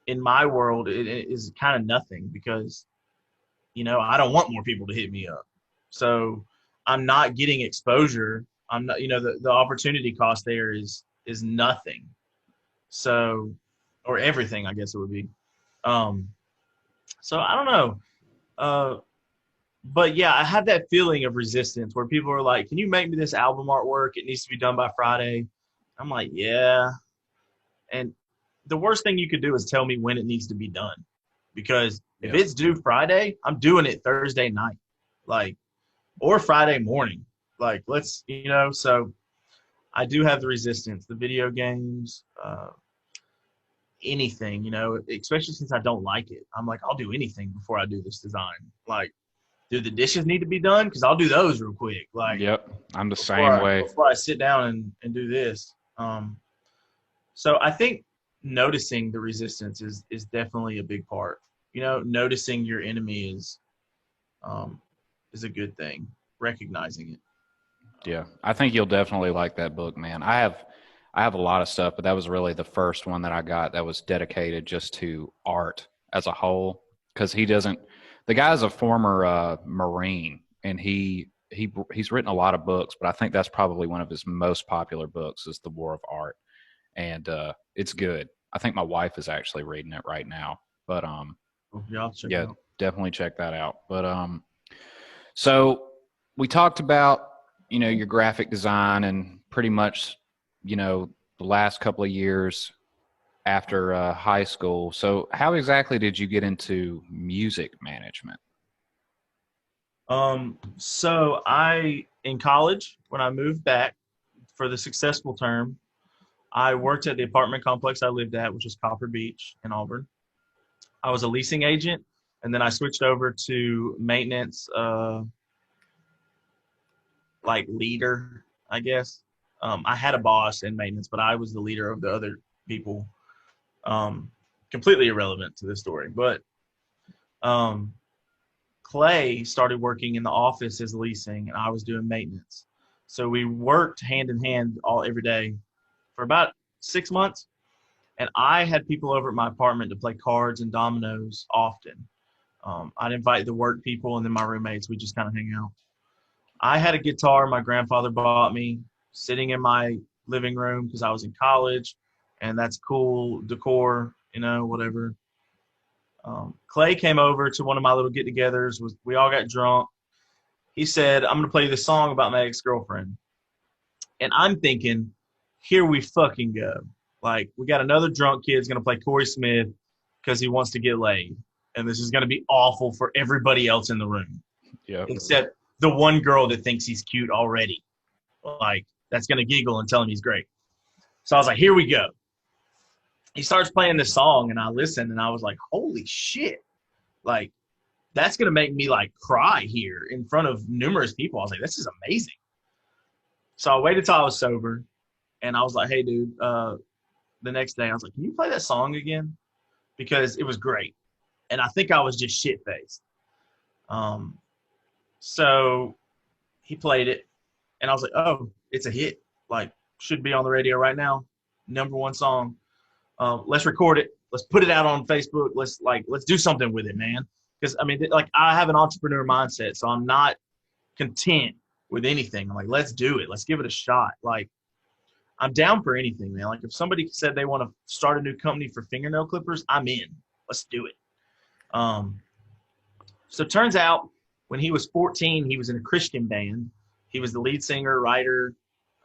in my world it is kind of nothing because, I don't want more people to hit me up. So I'm not getting exposure. I'm not, the opportunity cost there is nothing. So, or everything, I guess it would be. So I don't know. But yeah, I have that feeling of resistance where people are like, can you make me this album artwork? It needs to be done by Friday. I'm like, yeah. And the worst thing you could do is tell me when it needs to be done. Because if it's due Friday, I'm doing it Thursday night, or Friday morning. So I do have the resistance, the video games, anything, especially since I don't like it. I'm like, I'll do anything before I do this design. Like, do the dishes need to be done? Because I'll do those real quick. Yep, I'm the same way. Before I sit down and do this. So I think noticing the resistance is definitely a big part. Noticing your enemy is a good thing. Recognizing it. Yeah, I think you'll definitely like that book, man. I have a lot of stuff, but that was really the first one that I got that was dedicated just to art as a whole. Because the guy's a former Marine, and he's written a lot of books, but I think that's probably one of his most popular books is The War of Art, and it's good. I think my wife is actually reading it right now, but yeah, definitely check that out. But so we talked about your graphic design and pretty much the last couple of years after high school. So how exactly did you get into music management? So in college, when I moved back for the successful term, I worked at the apartment complex I lived at, which was Copper Beach in Auburn. I was a leasing agent, and then I switched over to maintenance, like leader, I guess. I had a boss in maintenance, but I was the leader of the other people. Completely irrelevant to this story, but Clay started working in the office as leasing, and I was doing maintenance. So we worked hand in hand every day for about 6 months. And I had people over at my apartment to play cards and dominoes often. I'd invite the work people and then my roommates. We just kind of hang out. I had a guitar my grandfather bought me sitting in my living room because I was in college, and that's cool decor, whatever. Clay came over to one of my little get-togethers. We all got drunk. He said, "I'm going to play you this song about my ex-girlfriend." And I'm thinking, here we fucking go. Like, we got another drunk kid's going to play Corey Smith because he wants to get laid. And this is going to be awful for everybody else in the room. Yeah. Except the one girl that thinks he's cute already. Like, that's going to giggle and tell him he's great. So I was like, here we go. He starts playing this song, and I listened, and I was like, holy shit. Like, that's going to make me, like, cry here in front of numerous people. I was like, this is amazing. So I waited till I was sober, and I was like, hey, dude, the next day I was like, can you play that song again? Because it was great. And I think I was just shit-faced. So he played it, and I was like, oh, it's a hit. Like, should be on the radio right now. #1 song. Let's record it. Let's put it out on Facebook. Let's do something with it, man. Because, I mean, like, I have an entrepreneur mindset, so I'm not content with anything. I'm like, let's do it. Let's give it a shot. Like, I'm down for anything, man. Like, if somebody said they want to start a new company for fingernail clippers, I'm in. Let's do it. So it turns out when he was 14, he was in a Christian band. He was the lead singer, writer,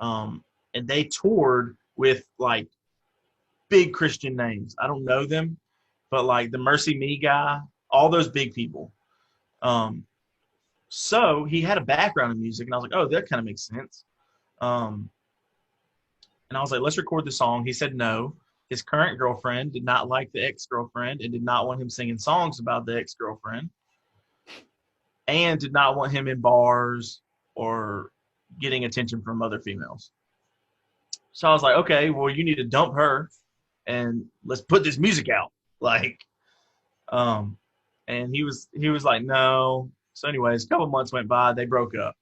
and they toured with, like, big Christian names. I don't know them, but, like, the Mercy Me guy, all those big people. So he had a background in music, and I was like, oh, that kind of makes sense. And I was like, let's record the song. He said no. His current girlfriend did not like the ex-girlfriend and did not want him singing songs about the ex-girlfriend and did not want him in bars or getting attention from other females. So I was like, okay, well, you need to dump her and let's put this music out. Like, and he was like, no. So anyways, a couple months went by. They broke up.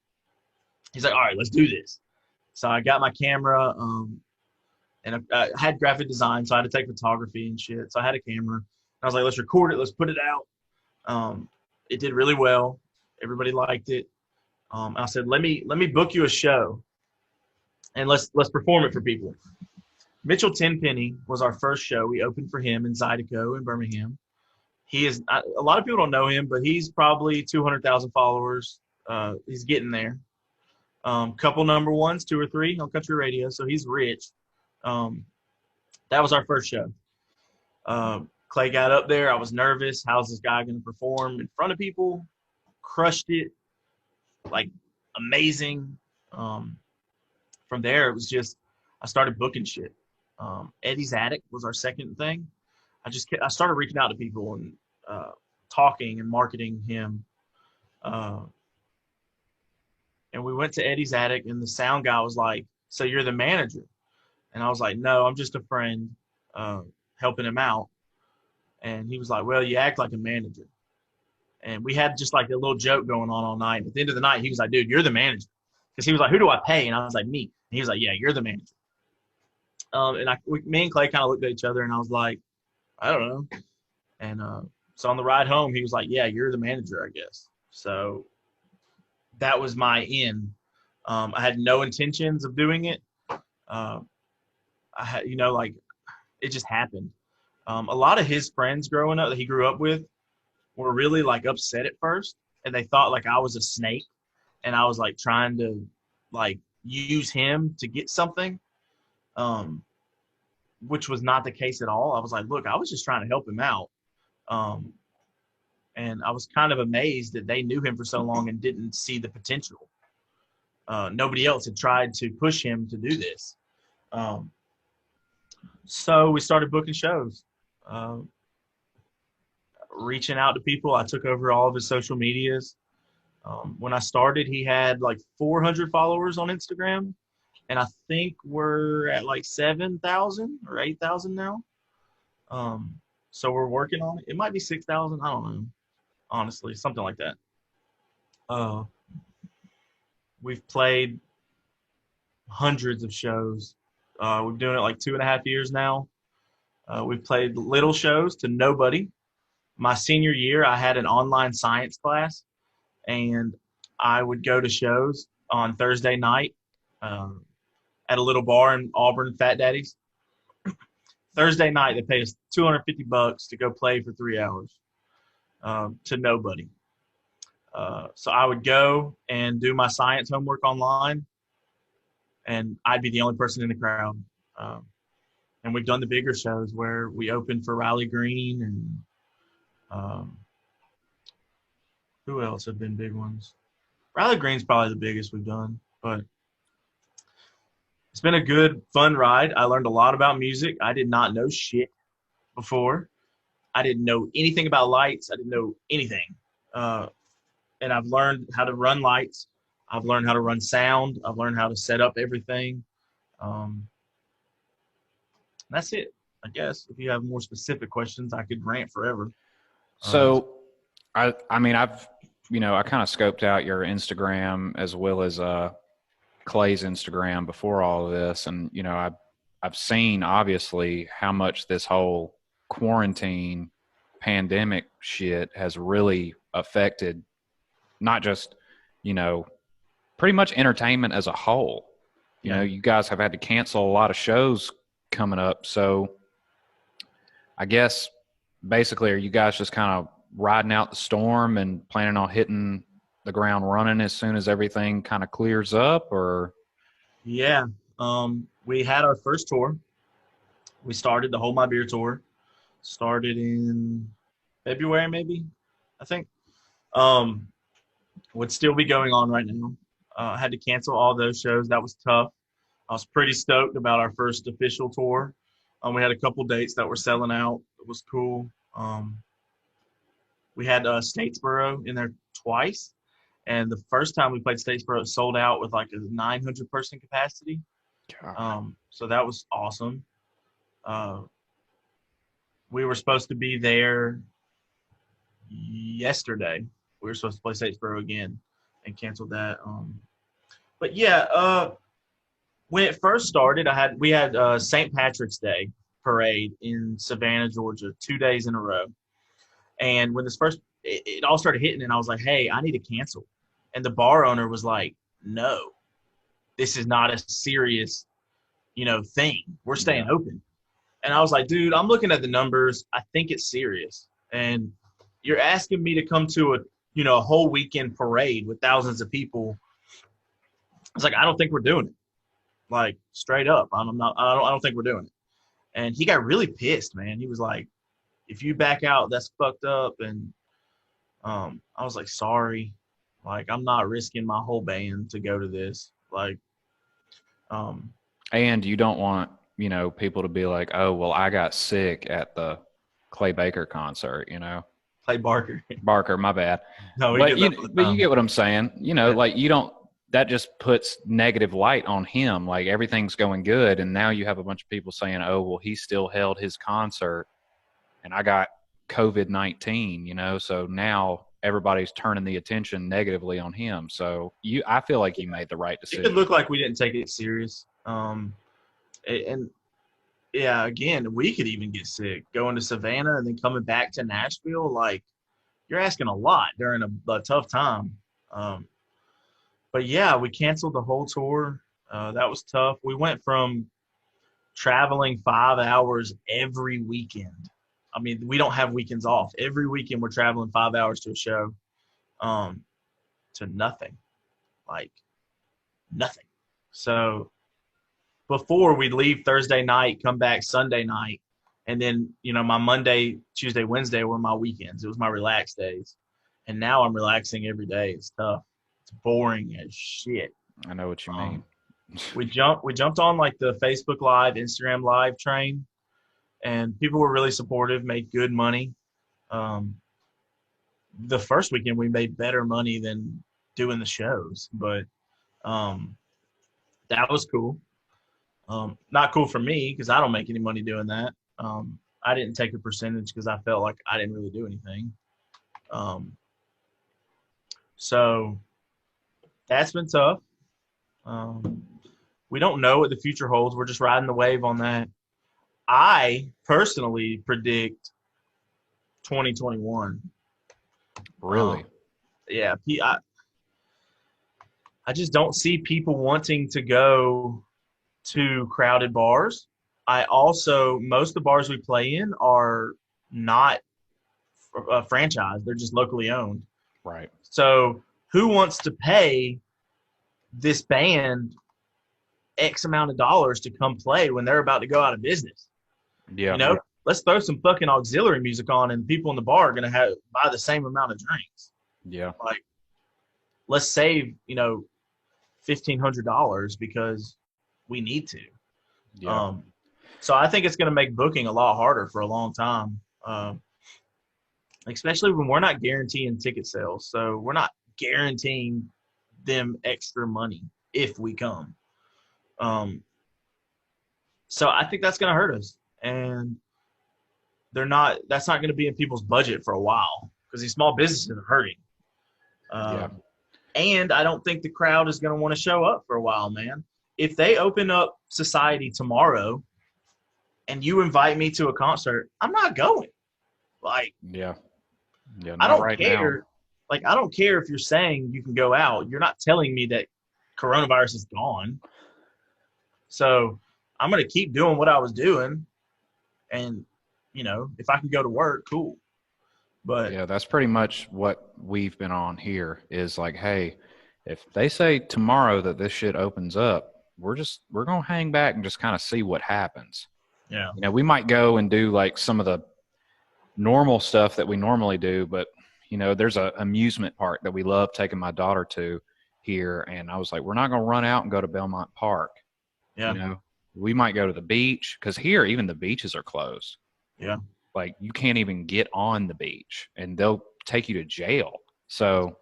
He's like, all right, let's do this. So I got my camera, and I had graphic design, so I had to take photography and shit. So I had a camera. And I was like, let's record it. Let's put it out. It did really well. Everybody liked it. I said, let me book you a show, and let's perform it for people. Mitchell Tenpenny was our first show. We opened for him in Zydeco in Birmingham. He is a lot of people don't know him, but he's probably 200,000 followers. He's getting there. Couple #1s, 2 or 3 on country radio, so he's rich. That was our first show. Clay got up there. I was nervous. How's this guy going to perform in front of people? Crushed it, like, amazing. From there, it was just I started booking shit. Eddie's Attic was our second thing. I started reaching out to people and talking and marketing him. And we went to Eddie's Attic, and the sound guy was like, so you're the manager? And I was like, no, I'm just a friend helping him out. And he was like, well, you act like a manager. And we had just like a little joke going on all night. At the end of the night, he was like, dude, you're the manager. Because he was like, who do I pay? And I was like, me. And he was like, yeah, you're the manager. Me and Clay kind of looked at each other, and I was like, I don't know. And so on the ride home, he was like, yeah, you're the manager, I guess. So that was my in. I had no intentions of doing it. I had, like, it just happened. A lot of his friends growing up that he grew up with were really, like, upset at first, and they thought, like, I was a snake, and I was, like, trying to, like, use him to get something, which was not the case at all. I was like, look, I was just trying to help him out. And I was kind of amazed that they knew him for so long and didn't see the potential. Nobody else had tried to push him to do this. So we started booking shows, reaching out to people. I took over all of his social medias. When I started, he had like 400 followers on Instagram, and I think we're at like 7,000 or 8,000 now. So we're working on it. It might be 6,000. I don't know, honestly, something like that. We've played hundreds of shows. We're doing it like 2.5 years now. We've played little shows to nobody. My senior year, I had an online science class, and I would go to shows on Thursday night at a little bar in Auburn, Fat Daddy's. Thursday night, they paid us $250 to go play for 3 hours to nobody. So I would go and do my science homework online, and I'd be the only person in the crowd. And we've done the bigger shows where we opened for Riley Green and who else have been big ones? Riley Green's probably the biggest we've done, but it's been a good, fun ride. I learned a lot about music. I did not know shit before. I didn't know anything about lights. I didn't know anything. And I've learned how to run lights. I've learned how to run sound. I've learned how to set up everything. That's it, I guess. If you have more specific questions, I could rant forever. So, I mean, I kind of scoped out your Instagram as well as Clay's Instagram before all of this, and I've seen obviously how much this whole quarantine pandemic shit has really affected not just pretty much entertainment as a whole. You guys have had to cancel a lot of shows coming up, so I guess basically, are you guys just kind of riding out the storm and planning on hitting the ground running as soon as everything kind of clears up? Or yeah, we had our first tour. We started the Hold My Beer tour. Started in February, maybe, I think. Would still be going on right now. I had to cancel all those shows. That was tough. I was pretty stoked about our first official tour. We had a couple dates that were selling out. It was cool. We had Statesboro in there twice. And the first time we played Statesboro, it sold out with like a 900-person capacity. So that was awesome. We were supposed to be there yesterday. We were supposed to play Statesboro again and canceled that. But yeah, when it first started, we had St. Patrick's Day parade in Savannah, Georgia, 2 days in a row. And when it all started hitting, and I was like, hey, I need to cancel. And the bar owner was like, no, this is not a serious, thing. We're staying open. And I was like, dude, I'm looking at the numbers. I think it's serious. And you're asking me to come to a whole weekend parade with thousands of people. I was like, I don't think we're doing it. Like, straight up. I don't think we're doing it. And he got really pissed, man. He was like, if you back out, that's fucked up. And I was like, sorry. Like, I'm not risking my whole band to go to this. Like, and you don't want, people to be like, oh, well, I got sick at the Clay Baker concert, Clay Barker. Barker, my bad. No, but you get what I'm saying. Like you don't, that just puts negative light on him. Like everything's going good. And now you have a bunch of people saying, oh, well, he still held his concert and I got COVID-19, so now everybody's turning the attention negatively on him. So I feel like you made the right decision. It could look like we didn't take it serious. And yeah, again, we could even get sick going to Savannah and then coming back to Nashville. Like, you're asking a lot during a tough time. But yeah, we canceled the whole tour. That was tough. We went from traveling 5 hours every weekend. I mean, we don't have weekends off. Every weekend we're traveling 5 hours to a show, to nothing, like nothing. So before we'd leave Thursday night, come back Sunday night, and then, my Monday, Tuesday, Wednesday were my weekends. It was my relaxed days. And now I'm relaxing every day. It's tough. It's boring as shit. I know what you mean. We jumped on like the Facebook Live, Instagram Live train. and people were really supportive, made good money. The first weekend we made better money than doing the shows, but that was cool. Not cool for me because I don't make any money doing that. I didn't take a percentage because I felt like I didn't really do anything. So that's been tough. We don't know what the future holds. We're just riding the wave on that. I personally predict 2021. Really? Yeah. I just don't see people wanting to go to crowded bars. Most of the bars we play in are not franchise. They're just locally owned. Right. So who wants to pay this band X amount of dollars to come play when they're about to go out of business? Yeah. You know, let's throw some fucking auxiliary music on and people in the bar are going to buy the same amount of drinks. Yeah. Like, let's save, $1,500 because we need to. Yeah. So I think it's going to make booking a lot harder for a long time, especially when we're not guaranteeing ticket sales. So we're not guaranteeing them extra money if we come. So I think that's going to hurt us. And that's not going to be in people's budget for a while because these small businesses are hurting. And I don't think the crowd is going to want to show up for a while, man. If they open up society tomorrow and you invite me to a concert, I'm not going. Like, yeah, I don't right care. now. Like, I don't care if you're saying you can go out. You're not telling me that coronavirus is gone. So I'm going to keep doing what I was doing. And, if I can go to work, cool. But yeah, that's pretty much what we've been on here is like, hey, if they say tomorrow that this shit opens up, we're going to hang back and just kind of see what happens. yeah, We might go and do like some of the normal stuff that we normally do, but there's a amusement park that we love taking my daughter to here. And I was like, we're not going to run out and go to Belmont Park. yeah, We might go to the beach because here, even the beaches are closed. yeah. Like you can't even get on the beach and they'll take you to jail. So,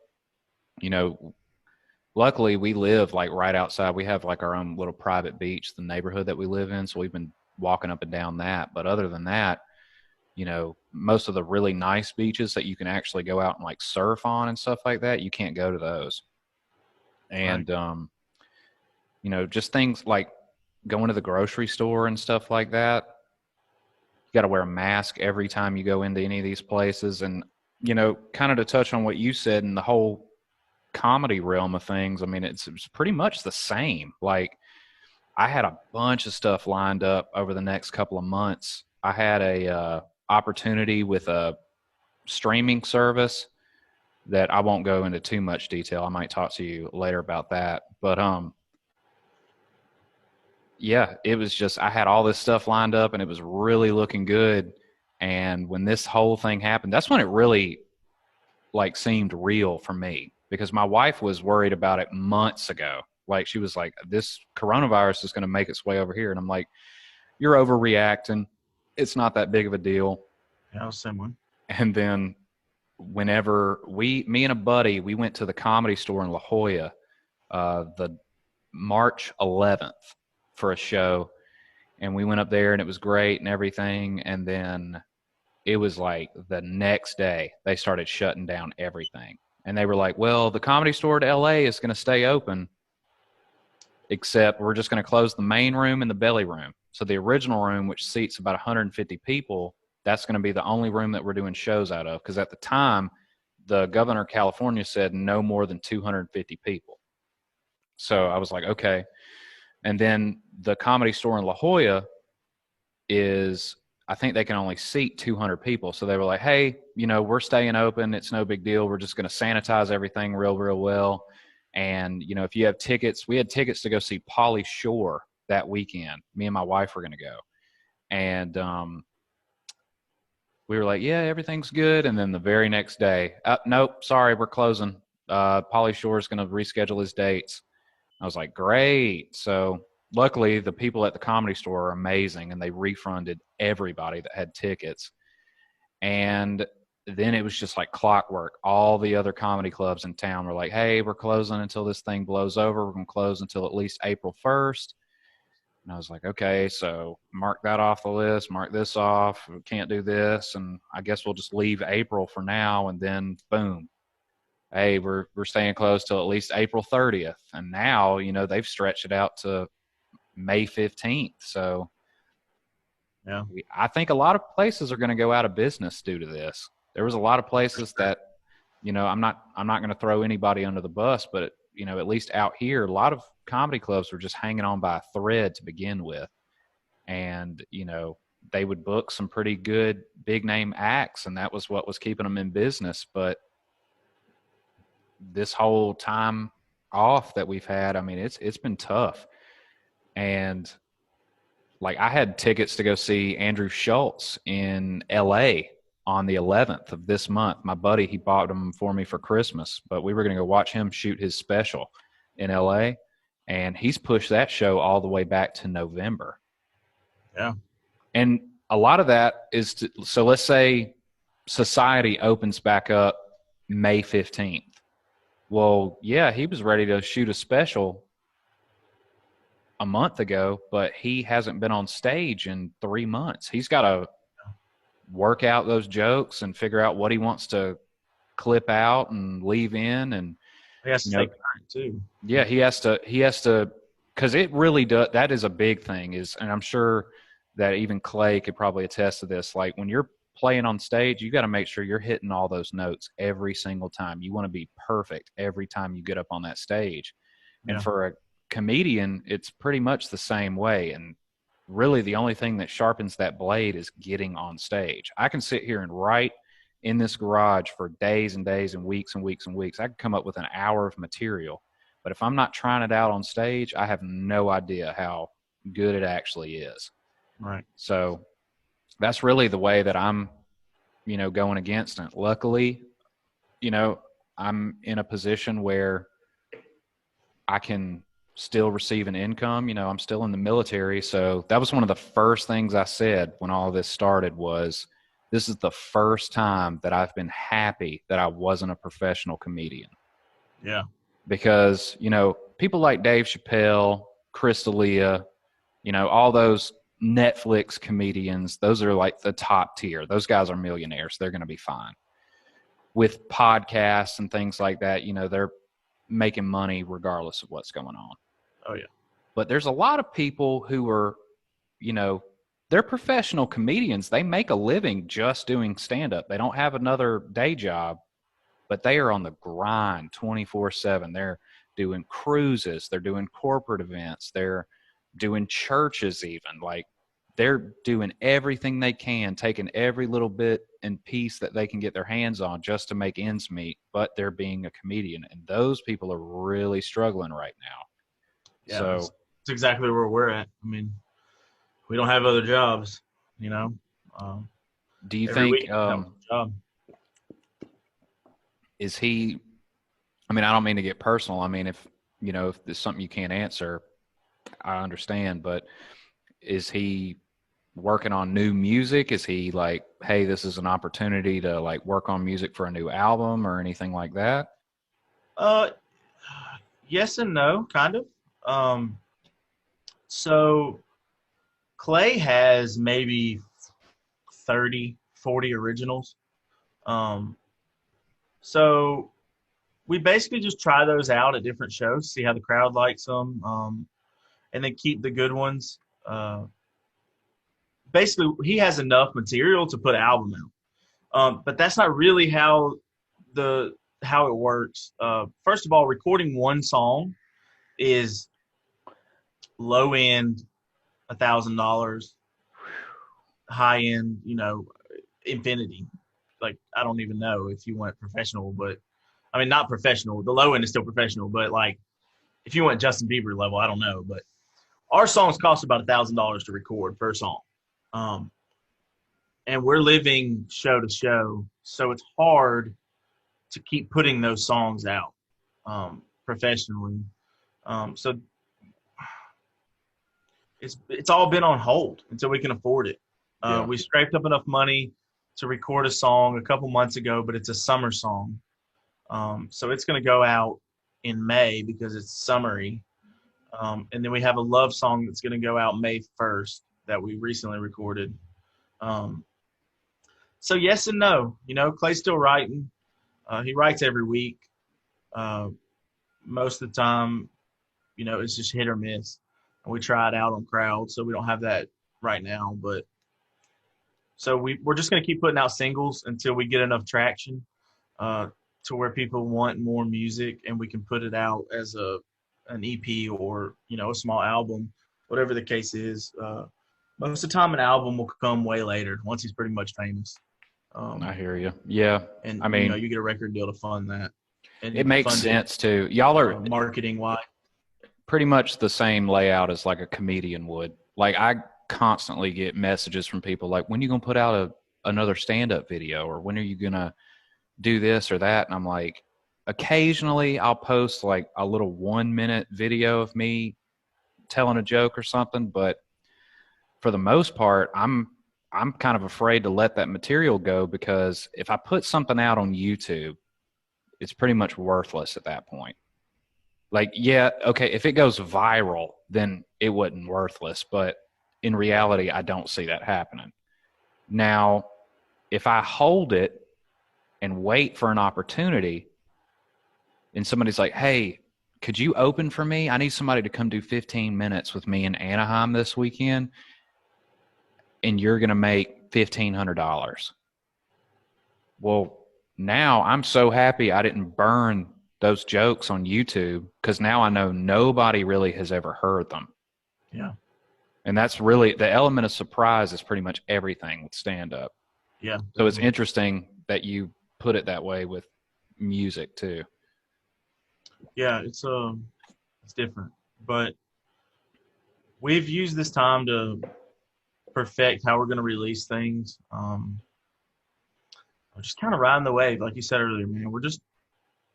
luckily we live like right outside. We have like our own little private beach, the neighborhood that we live in. So we've been walking up and down that. But other than that, most of the really nice beaches that you can actually go out and like surf on and stuff like that, you can't go to those. And, Right. Just things like going to the grocery store and stuff like that. You got to wear a mask every time you go into any of these places. And, kind of to touch on what you said in the whole comedy realm of things, I mean, it's pretty much the same. Like I had a bunch of stuff lined up over the next couple of months. I had a opportunity with a streaming service that I won't go into too much detail. I might talk to you later about that. But yeah, it was just I had all this stuff lined up and it was really looking good. And when this whole thing happened, that's when it really like seemed real for me because my wife was worried about it months ago. Like she was like, this coronavirus is going to make its way over here. And I'm like, you're overreacting. It's not that big of a deal. Yeah, I was similar. And then whenever me and a buddy, we went to the Comedy Store in La Jolla, the March 11th for a show. And we went up there and it was great and everything. And then it was like the next day they started shutting down everything. And they were like, well, the Comedy Store to LA is going to stay open, except we're just going to close the main room and the belly room. So the original room, which seats about 150 people, that's going to be the only room that we're doing shows out of. Because at the time, the governor of California said no more than 250 people. So I was like, okay. And then the Comedy Store in La Jolla is, I think they can only seat 200 people. So they were like, hey, we're staying open. It's no big deal. We're just going to sanitize everything real, real well. And, if you have tickets, we had tickets to go see Pauly Shore that weekend. Me and my wife were going to go. And we were like, yeah, everything's good. And then the very next day, nope, sorry, we're closing. Pauly Shore is going to reschedule his dates. I was like, great. So, luckily the people at the Comedy Store are amazing, and they refunded everybody that had tickets. And then it was just like clockwork. All the other comedy clubs in town were like, hey, we're closing until this thing blows over. We're going to close until at least April 1st. And I was like, okay, so mark that off the list, mark this off. We can't do this. And I guess we'll just leave April for now. And then boom, hey, we're staying closed till at least April 30th. And now, they've stretched it out to May 15th. So Yeah. I think a lot of places are going to go out of business due to this. There was a lot of places that, I'm not going to throw anybody under the bus, but at least out here, a lot of comedy clubs were just hanging on by a thread to begin with. And, they would book some pretty good big name acts, and that was what was keeping them in business. But this whole time off that we've had, I mean, it's been tough. And like, I had tickets to go see Andrew Schultz in LA on the 11th of this month. My buddy, he bought them for me for Christmas, but we were going to go watch him shoot his special in LA. And he's pushed that show all the way back to November. Yeah. And a lot of that is so let's say society opens back up May 15th. Well, yeah, he was ready to shoot a special a month ago, but he hasn't been on stage in 3 months. He's got to work out those jokes and figure out what he wants to clip out and leave in. And he has to take time too. Yeah, he has to, because it really does. That is a big thing and I'm sure that even Clay could probably attest to this. Like, when you're playing on stage, you got to make sure you're hitting all those notes every single time. You want to be perfect every time you get up on that stage. Yeah. And for a comedian, it's pretty much the same way. And really the only thing that sharpens that blade is getting on stage. I can sit here and write in this garage for days and days and weeks and weeks and weeks. I can come up with an hour of material, but if I'm not trying it out on stage, I have no idea how good it actually is. Right. So that's really the way that I'm, going against it. Luckily, I'm in a position where I can still receive an income. I'm still in the military. So that was one of the first things I said when all this started was, this is the first time that I've been happy that I wasn't a professional comedian. Yeah. Because, people like Dave Chappelle, Chris D'Elia, all those Netflix comedians, those are like the top tier. Those guys are millionaires. They're going to be fine. With podcasts and things like that, they're making money regardless of what's going on. Oh, yeah. But there's a lot of people who are, they're professional comedians. They make a living just doing stand-up. They don't have another day job, but they are on the grind 24/7. They're doing cruises. They're doing corporate events. They're doing churches even. Like, they're doing everything they can, taking every little bit and piece that they can get their hands on just to make ends meet, but they're being a comedian. And those people are really struggling right now. Yeah, so that's exactly where we're at. I mean, we don't have other jobs, do you think is he, I mean, I don't mean to get personal. I mean, if there's something you can't answer, I understand, but is he working on new music? Is he like, hey, this is an opportunity to like work on music for a new album or anything like that? Yes and no, kind of. So Clay has maybe 30, 40 originals. So we basically just try those out at different shows, see how the crowd likes them, and then keep the good ones. Basically, he has enough material to put an album out. But that's not really how it works. First of all, recording one song is low end $1,000, high end, infinity. Like, I don't even know if you went professional, but I mean, not professional. The low end is still professional, but like, if you went Justin Bieber level, I don't know. But our songs cost about $1,000 to record per song. And we're living show to show, so it's hard to keep putting those songs out professionally. So it's all been on hold until we can afford it. Yeah. We scraped up enough money to record a song a couple months ago, but it's a summer song. So it's going to go out in May because it's summery. And then we have a love song that's going to go out May 1st that we recently recorded. So yes and no. Clay's still writing. He writes every week. Most of the time, it's just hit or miss. And we try it out on crowd, so we don't have that right now. But so we're just going to keep putting out singles until we get enough traction to where people want more music, and we can put it out as an EP or a small album, whatever the case is. Most of the time, an album will come way later once he's pretty much famous. I hear you. Yeah, and I mean, you get a record deal to fund that. And it makes sense too. Y'all are marketing wise pretty much the same layout as like a comedian would. Like I constantly get messages from people like, when are you going to put out another stand-up video, or when are you going to do this or that? And I'm like, occasionally I'll post like a little 1-minute video of me telling a joke or something. But for the most part, I'm kind of afraid to let that material go, because if I put something out on YouTube, it's pretty much worthless at that point. Like, yeah, okay, if it goes viral, then it wasn't worthless. But in reality, I don't see that happening. Now, if I hold it and wait for an opportunity, and somebody's like, hey, could you open for me? I need somebody to come do 15 minutes with me in Anaheim this weekend, and you're going to make $1,500. Well, now I'm so happy I didn't burn those jokes on YouTube, because now I know nobody really has ever heard them. Yeah. And that's really the element of surprise is pretty much everything with stand-up. Yeah. So it's interesting that you put it that way with music too. Yeah, it's different, but we've used this time to perfect how we're going to release things. We're just kind of riding the wave, like you said earlier, man. We're just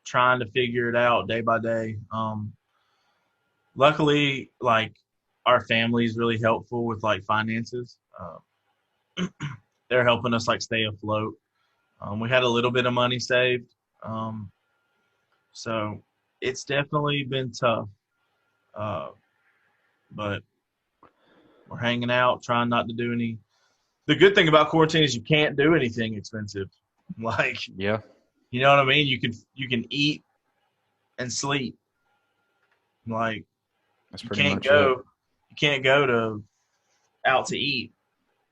trying to figure it out day by day. Luckily, like, our family is really helpful with like finances. They're helping us like stay afloat. We had a little bit of money saved. So it's definitely been tough. But we're hanging out, trying not to do any. The good thing about quarantine is you can't do anything expensive. Like, Yeah. you know what I mean? You can eat and sleep. Like, That's you pretty can't much go. it. You can't go to out to eat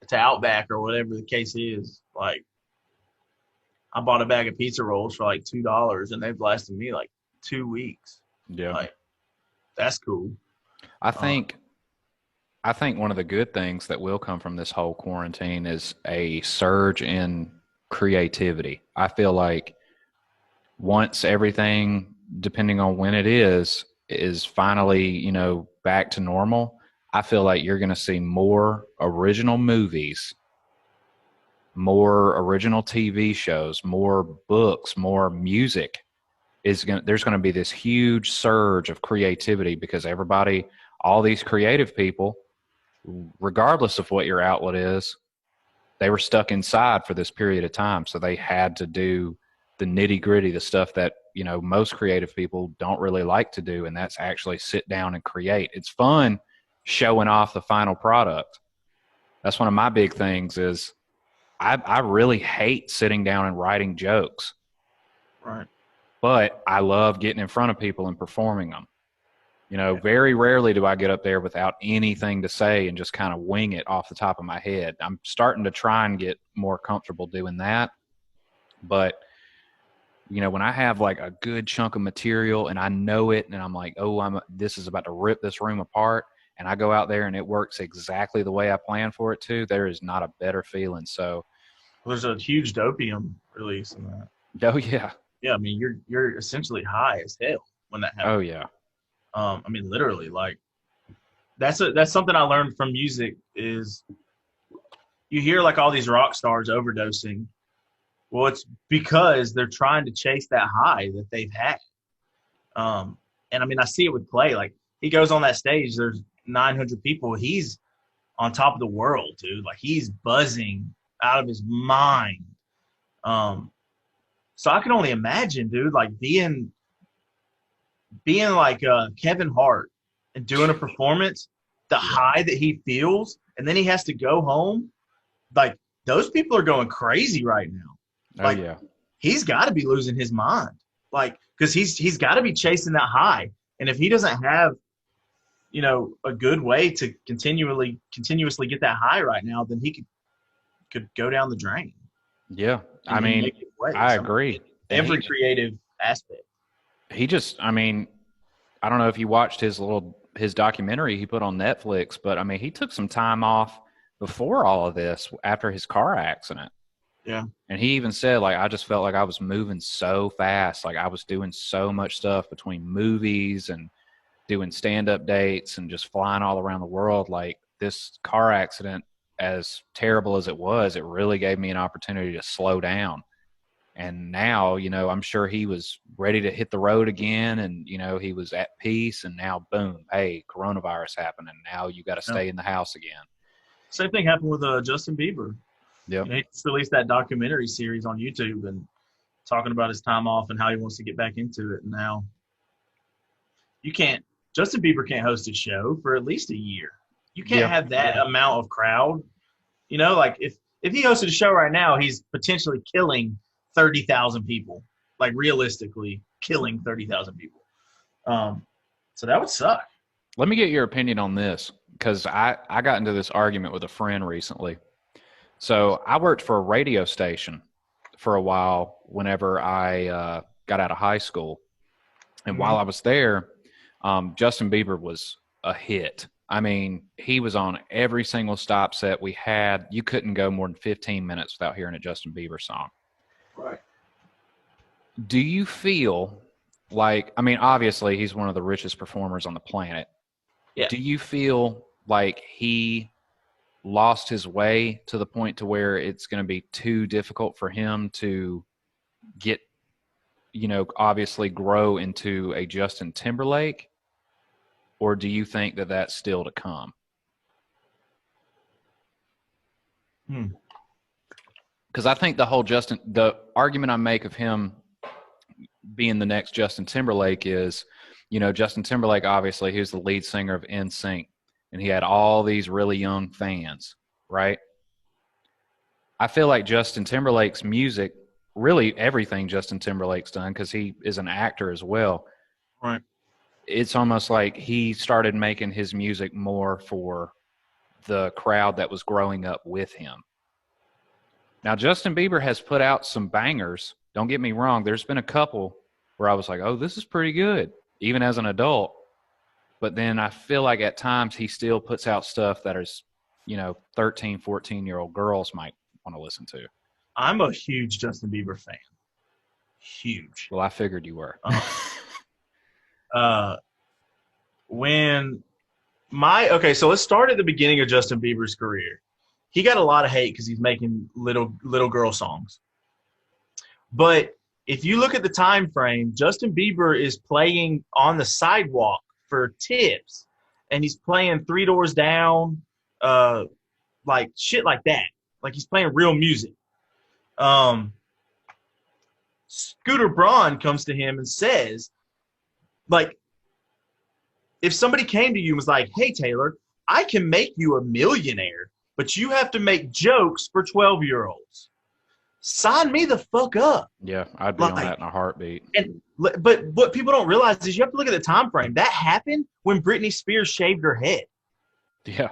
to Outback or whatever the case is. Like, I bought a bag of pizza rolls for like $2, and they've lasted me like 2 weeks. Yeah. Like, that's cool. I think one of the good things that will come from this whole quarantine is a surge in creativity. I feel like once everything, depending on when it is finally, back to normal, I feel like you're going to see more original movies, more original TV shows, more books, more music. There's going to be this huge surge of creativity, because all these creative people, regardless of what your outlet is, they were stuck inside for this period of time. So they had to do the nitty gritty, the stuff that, most creative people don't really like to do. And that's actually sit down and create. It's fun showing off the final product. That's one of my big things is I really hate sitting down and writing jokes. Right. But I love getting in front of people and performing them. Very rarely do I get up there without anything to say and just kind of wing it off the top of my head. I'm starting to try and get more comfortable doing that. But, when I have like a good chunk of material and I know it, and I'm like, oh, this is about to rip this room apart, and I go out there and it works exactly the way I planned for it to, there is not a better feeling. So there's a huge dopium release in that. Oh, yeah. Yeah, I mean, you're essentially high as hell when that happens. Oh, yeah. I mean, literally, like, that's something I learned from music is you hear like all these rock stars overdosing. Well, it's because they're trying to chase that high that they've had. And I mean, I see it with Clay. Like, he goes on that stage, there's 900 people, he's on top of the world, dude. Like, he's buzzing out of his mind. So I can only imagine, dude, like being like Kevin Hart and doing a performance, the high that he feels, and then he has to go home. Like, those people are going crazy right now. Like, he's got to be losing his mind. Like, because he's got to be chasing that high. And if he doesn't have, you know, a good way to continuously get that high right now, then he could go down the drain. Yeah. I mean, I agree. Every creative aspect. He just, I mean, I don't know if you watched his documentary he put on Netflix, but I mean, he took some time off before all of this after his car accident. Yeah. And he even said, like, I just felt like I was moving so fast. Like, I was doing so much stuff between movies and doing stand-up dates and just flying all around the world. Like, this car accident, as terrible as it was, it really gave me an opportunity to slow down. And now, you know, I'm sure he was ready to hit the road again, and, you know, he was at peace, and now, boom, hey, coronavirus happened, and now you got to stay in the house again. Same thing happened with Justin Bieber. Yeah. He just released that documentary series on YouTube and talking about his time off and how he wants to get back into it. And now Justin Bieber can't host a show for at least a year. You can't have that amount of crowd. You know, like if he hosted a show right now, he's potentially killing 30,000 people, like realistically killing 30,000 people. So that would suck. Let me get your opinion on this, because I got into this argument with a friend recently. So I worked for a radio station for a while whenever I got out of high school. And while I was there, Justin Bieber was a hit. I mean, he was on every single stop set we had. You couldn't go more than 15 minutes without hearing a Justin Bieber song. Right. Do you feel like, I mean, obviously he's one of the richest performers on the planet. Yeah. Do you feel like he lost his way to the point to where it's going to be too difficult for him to get, you know, obviously grow into a Justin Timberlake? Or do you think that that's still to come? Because I think the argument I make of him being the next Justin Timberlake is, you know, Justin Timberlake, obviously, he was the lead singer of NSYNC, and he had all these really young fans, right? I feel like Justin Timberlake's music, really everything Justin Timberlake's done, because he is an actor as well. Right. It's almost like he started making his music more for the crowd that was growing up with him. Now, Justin Bieber has put out some bangers. Don't get me wrong. There's been a couple where I was like, oh, this is pretty good, even as an adult. But then I feel like at times he still puts out stuff that is, you know, 13, 14-year-old girls might want to listen to. I'm a huge Justin Bieber fan. Huge. Well, I figured you were. So let's start at the beginning of Justin Bieber's career. He got a lot of hate because he's making little girl songs. But if you look at the time frame, Justin Bieber is playing on the sidewalk for tips, and he's playing Three Doors Down, like shit like that. Like, he's playing real music. Scooter Braun comes to him and says, like, if somebody came to you and was like, hey, Taylor, I can make you a millionaire, but you have to make jokes for 12-year-olds. Sign me the fuck up. Yeah, I'd be on that in a heartbeat. But what people don't realize is you have to look at the time frame. That happened when Britney Spears shaved her head. Yeah.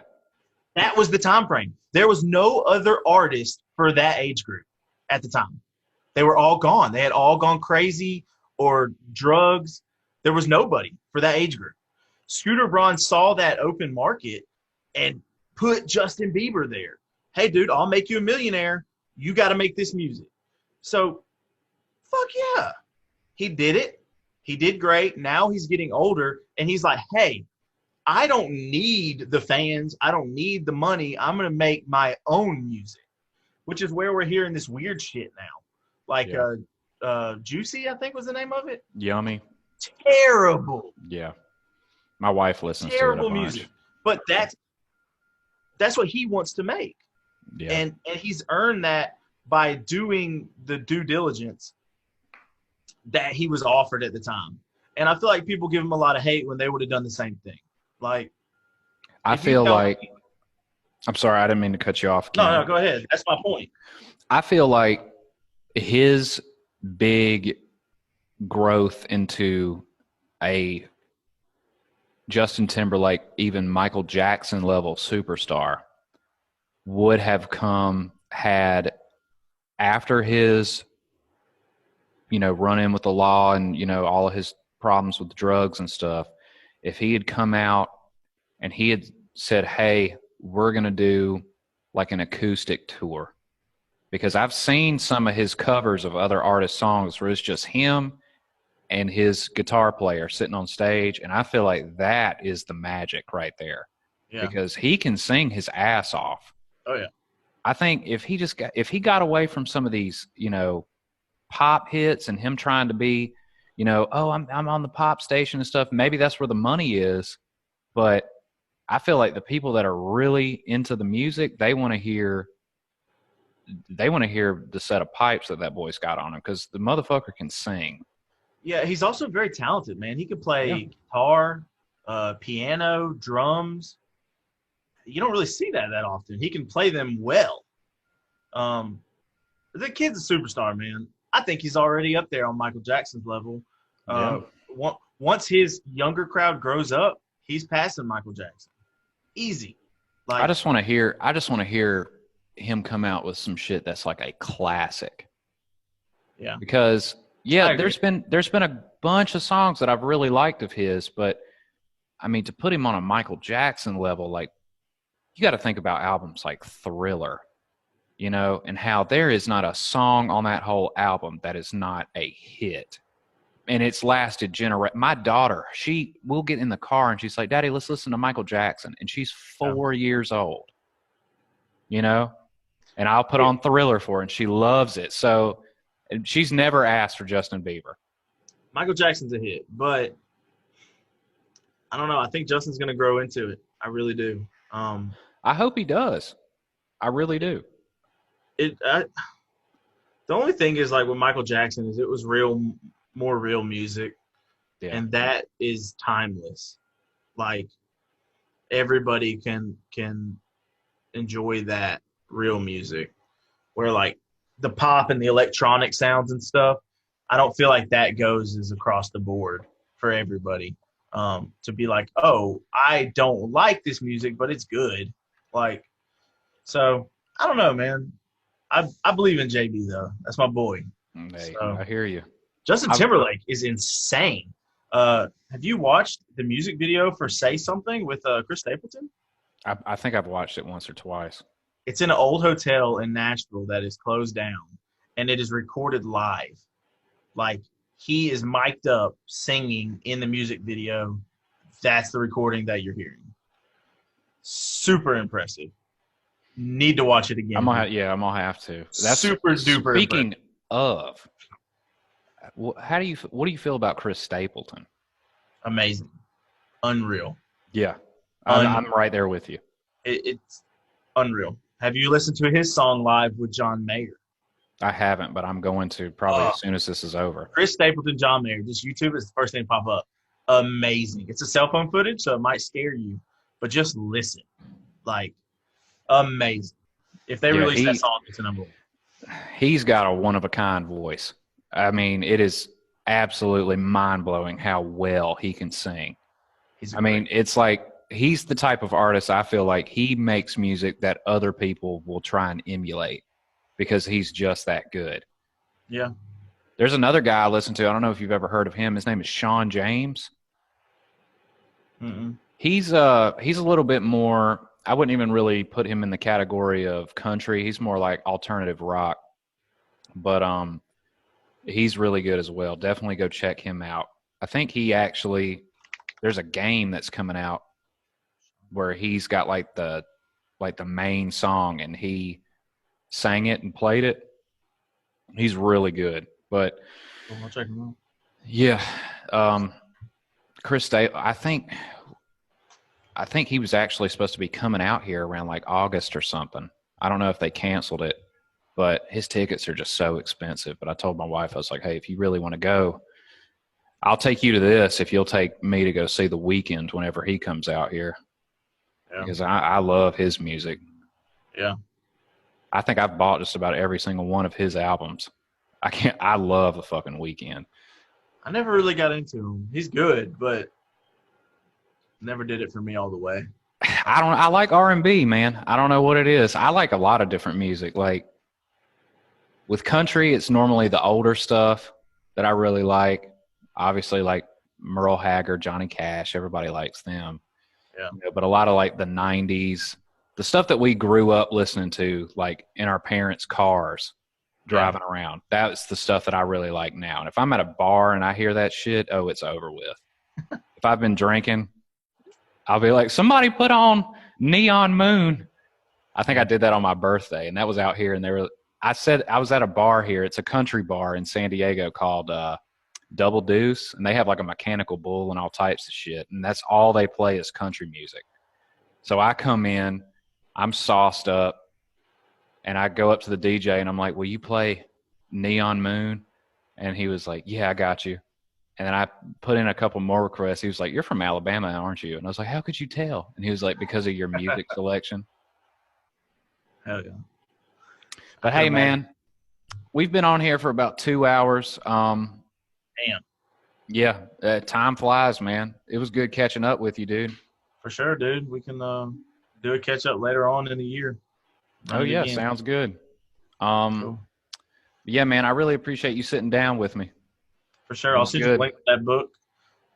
That was the time frame. There was no other artist for that age group at the time. They were all gone. They had all gone crazy or drugs. There was nobody for that age group. Scooter Braun saw that open market and put Justin Bieber there. Hey, dude, I'll make you a millionaire. You got to make this music. So, fuck yeah. He did it. He did great. Now he's getting older, and he's like, hey, I don't need the fans. I don't need the money. I'm going to make my own music, which is where we're hearing this weird shit now. Like Juicy, I think was the name of it. Yummy. Terrible. Yeah. My wife listens Terrible to it a bunch. music. but that's what he wants to make. Yeah. And he's earned that by doing the due diligence that he was offered at the time. And I feel like people give him a lot of hate when they would have done the same thing. Like, I feel like – I'm sorry, I didn't mean to cut you off. No, go ahead. That's my point. I feel like his big growth into a Justin Timberlake, even Michael Jackson level superstar would have come had after his, run in with the law and, all of his problems with drugs and stuff. If he had come out and he had said, hey, we're going to do like an acoustic tour, because I've seen some of his covers of other artists' songs where it's just him and his guitar player sitting on stage, and I feel like that is the magic right there. Yeah. Because he can sing his ass off. Oh yeah. I think if he got away from some of these, pop hits and him trying to be, I'm on the pop station and stuff, maybe that's where the money is, but I feel like the people that are really into the music, they want to hear the set of pipes that boy's got on him, because the motherfucker can sing. Yeah, he's also very talented, man. He can play guitar, piano, drums. You don't really see that often. He can play them well. The kid's a superstar, man. I think he's already up there on Michael Jackson's level. Once his younger crowd grows up, he's passing Michael Jackson. Easy. Like, I just want to hear him come out with some shit that's like a classic. Yeah. Because there's been a bunch of songs that I've really liked of his, but I mean, to put him on a Michael Jackson level, like, you got to think about albums like Thriller, and how there is not a song on that whole album that is not a hit. And it's lasted My daughter, she will get in the car and she's like, Daddy, let's listen to Michael Jackson. And she's 4 years old, and I'll put on Thriller for her and she loves it. So she's never asked for Justin Bieber. Michael Jackson's a hit, but I don't know. I think Justin's going to grow into it. I really do. I hope he does. I really do. The only thing is, like, with Michael Jackson is it was more real music, and that is timeless. Like, everybody can enjoy that real music, where like the pop and the electronic sounds and stuff, I don't feel like that goes as across the board for everybody. To be like, oh, I don't like this music, but it's good. Like, so I don't know, man. I believe in JB though. That's my boy. Hey, so, I hear you. Justin Timberlake is insane. Have you watched the music video for Say Something with Chris Stapleton? I think I've watched it once or twice. It's in an old hotel in Nashville that is closed down, and it is recorded live. Like, he is mic'd up singing in the music video. That's the recording that you're hearing. Super impressive. Need to watch it again. I'm gonna have to. That's super duper. Speaking of, what do you feel about Chris Stapleton? Amazing, unreal. Yeah, I'm right there with you. It's unreal. Have you listened to his song live with John Mayer? I haven't, but I'm going to probably as soon as this is over. Chris Stapleton, John Mayer. Just YouTube is the first thing to pop up. Amazing. It's a cell phone footage, so it might scare you, but just listen. Like, amazing. If they release that song, it's a number one. He's got a one-of-a-kind voice. I mean, it is absolutely mind-blowing how well he can sing. It's like he's the type of artist I feel like he makes music that other people will try and emulate because he's just that good. Yeah. There's another guy I listen to. I don't know if you've ever heard of him. His name is Sean James. Mm-mm. He's a little bit more – I wouldn't even really put him in the category of country. He's more like alternative rock. But he's really good as well. Definitely go check him out. I think he actually – there's a game that's coming out where he's got like the main song and he sang it and played it. He's really good. But I'll check him out. Yeah. Chris Stapleton, I think he was actually supposed to be coming out here around like August or something. I don't know if they canceled it, but his tickets are just so expensive. But I told my wife, I was like, hey, if you really want to go, I'll take you to this if you'll take me to go see The Weeknd whenever he comes out here. Yeah. Because I love his music. Yeah. I think I've bought just about every single one of his albums. I love the fucking Weeknd. I never really got into him. He's good, but never did it for me all the way. I like R&B, man. I don't know what it is. I like a lot of different music. Like with country, it's normally the older stuff that I really like. Obviously, like Merle Haggard, Johnny Cash, everybody likes them. Yeah. You know, but a lot of like the 90s, the stuff that we grew up listening to, like in our parents' cars, driving around. That's the stuff that I really like now. And if I'm at a bar and I hear that shit, oh, it's over with. If I've been drinking, I'll be like, somebody put on Neon Moon. I think I did that on my birthday, and that was out here. And I said I was at a bar here. It's a country bar in San Diego called Double Deuce, and they have like a mechanical bull and all types of shit. And that's all they play is country music. So I come in, I'm sauced up, and I go up to the DJ, and I'm like, will you play Neon Moon? And he was like, yeah, I got you. And then I put in a couple more requests. He was like, you're from Alabama, aren't you? And I was like, how could you tell? And he was like, because of your music selection. Hell yeah. But hey, man, we've been on here for about 2 hours. Damn. Yeah, time flies, man. It was good catching up with you, dude. For sure, dude. We can do a catch-up later on in the year. Oh, yeah, sounds good. Cool. Yeah, man, I really appreciate you sitting down with me. For sure. I'll send you a link to that book,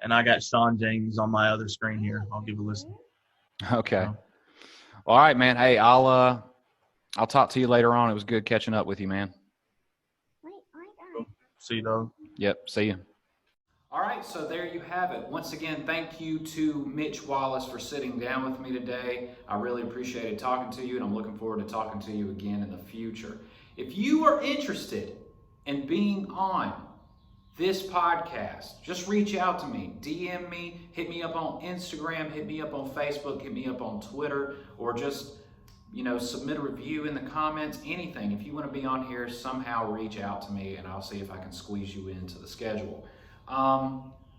and I got Sean James on my other screen here. I'll give a listen. Okay. All right, man. Hey, I'll talk to you later on. It was good catching up with you, man. Cool. See you, dog. Yep, see you. All right, so there you have it. Once again, thank you to Mitch Wallace for sitting down with me today. I really appreciated talking to you, and I'm looking forward to talking to you again in the future. If you are interested in being on this podcast, just reach out to me, DM me, hit me up on Instagram, hit me up on Facebook, hit me up on Twitter, or just, submit a review in the comments, anything. If you want to be on here, somehow reach out to me and I'll see if I can squeeze you into the schedule.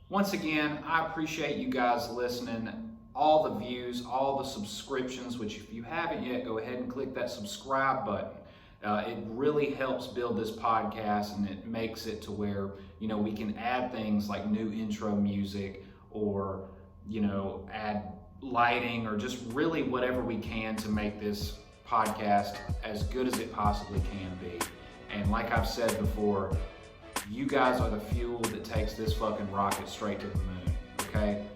Once again, I appreciate you guys listening, all the views, all the subscriptions, which if you haven't yet, go ahead and click that subscribe button. It really helps build this podcast, and it makes it to where, we can add things like new intro music or, add lighting or just really whatever we can to make this podcast as good as it possibly can be. And like I've said before, you guys are the fuel that takes this fucking rocket straight to the moon, okay?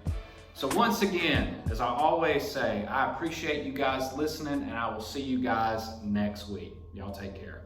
So once again, as I always say, I appreciate you guys listening, and I will see you guys next week. Y'all take care.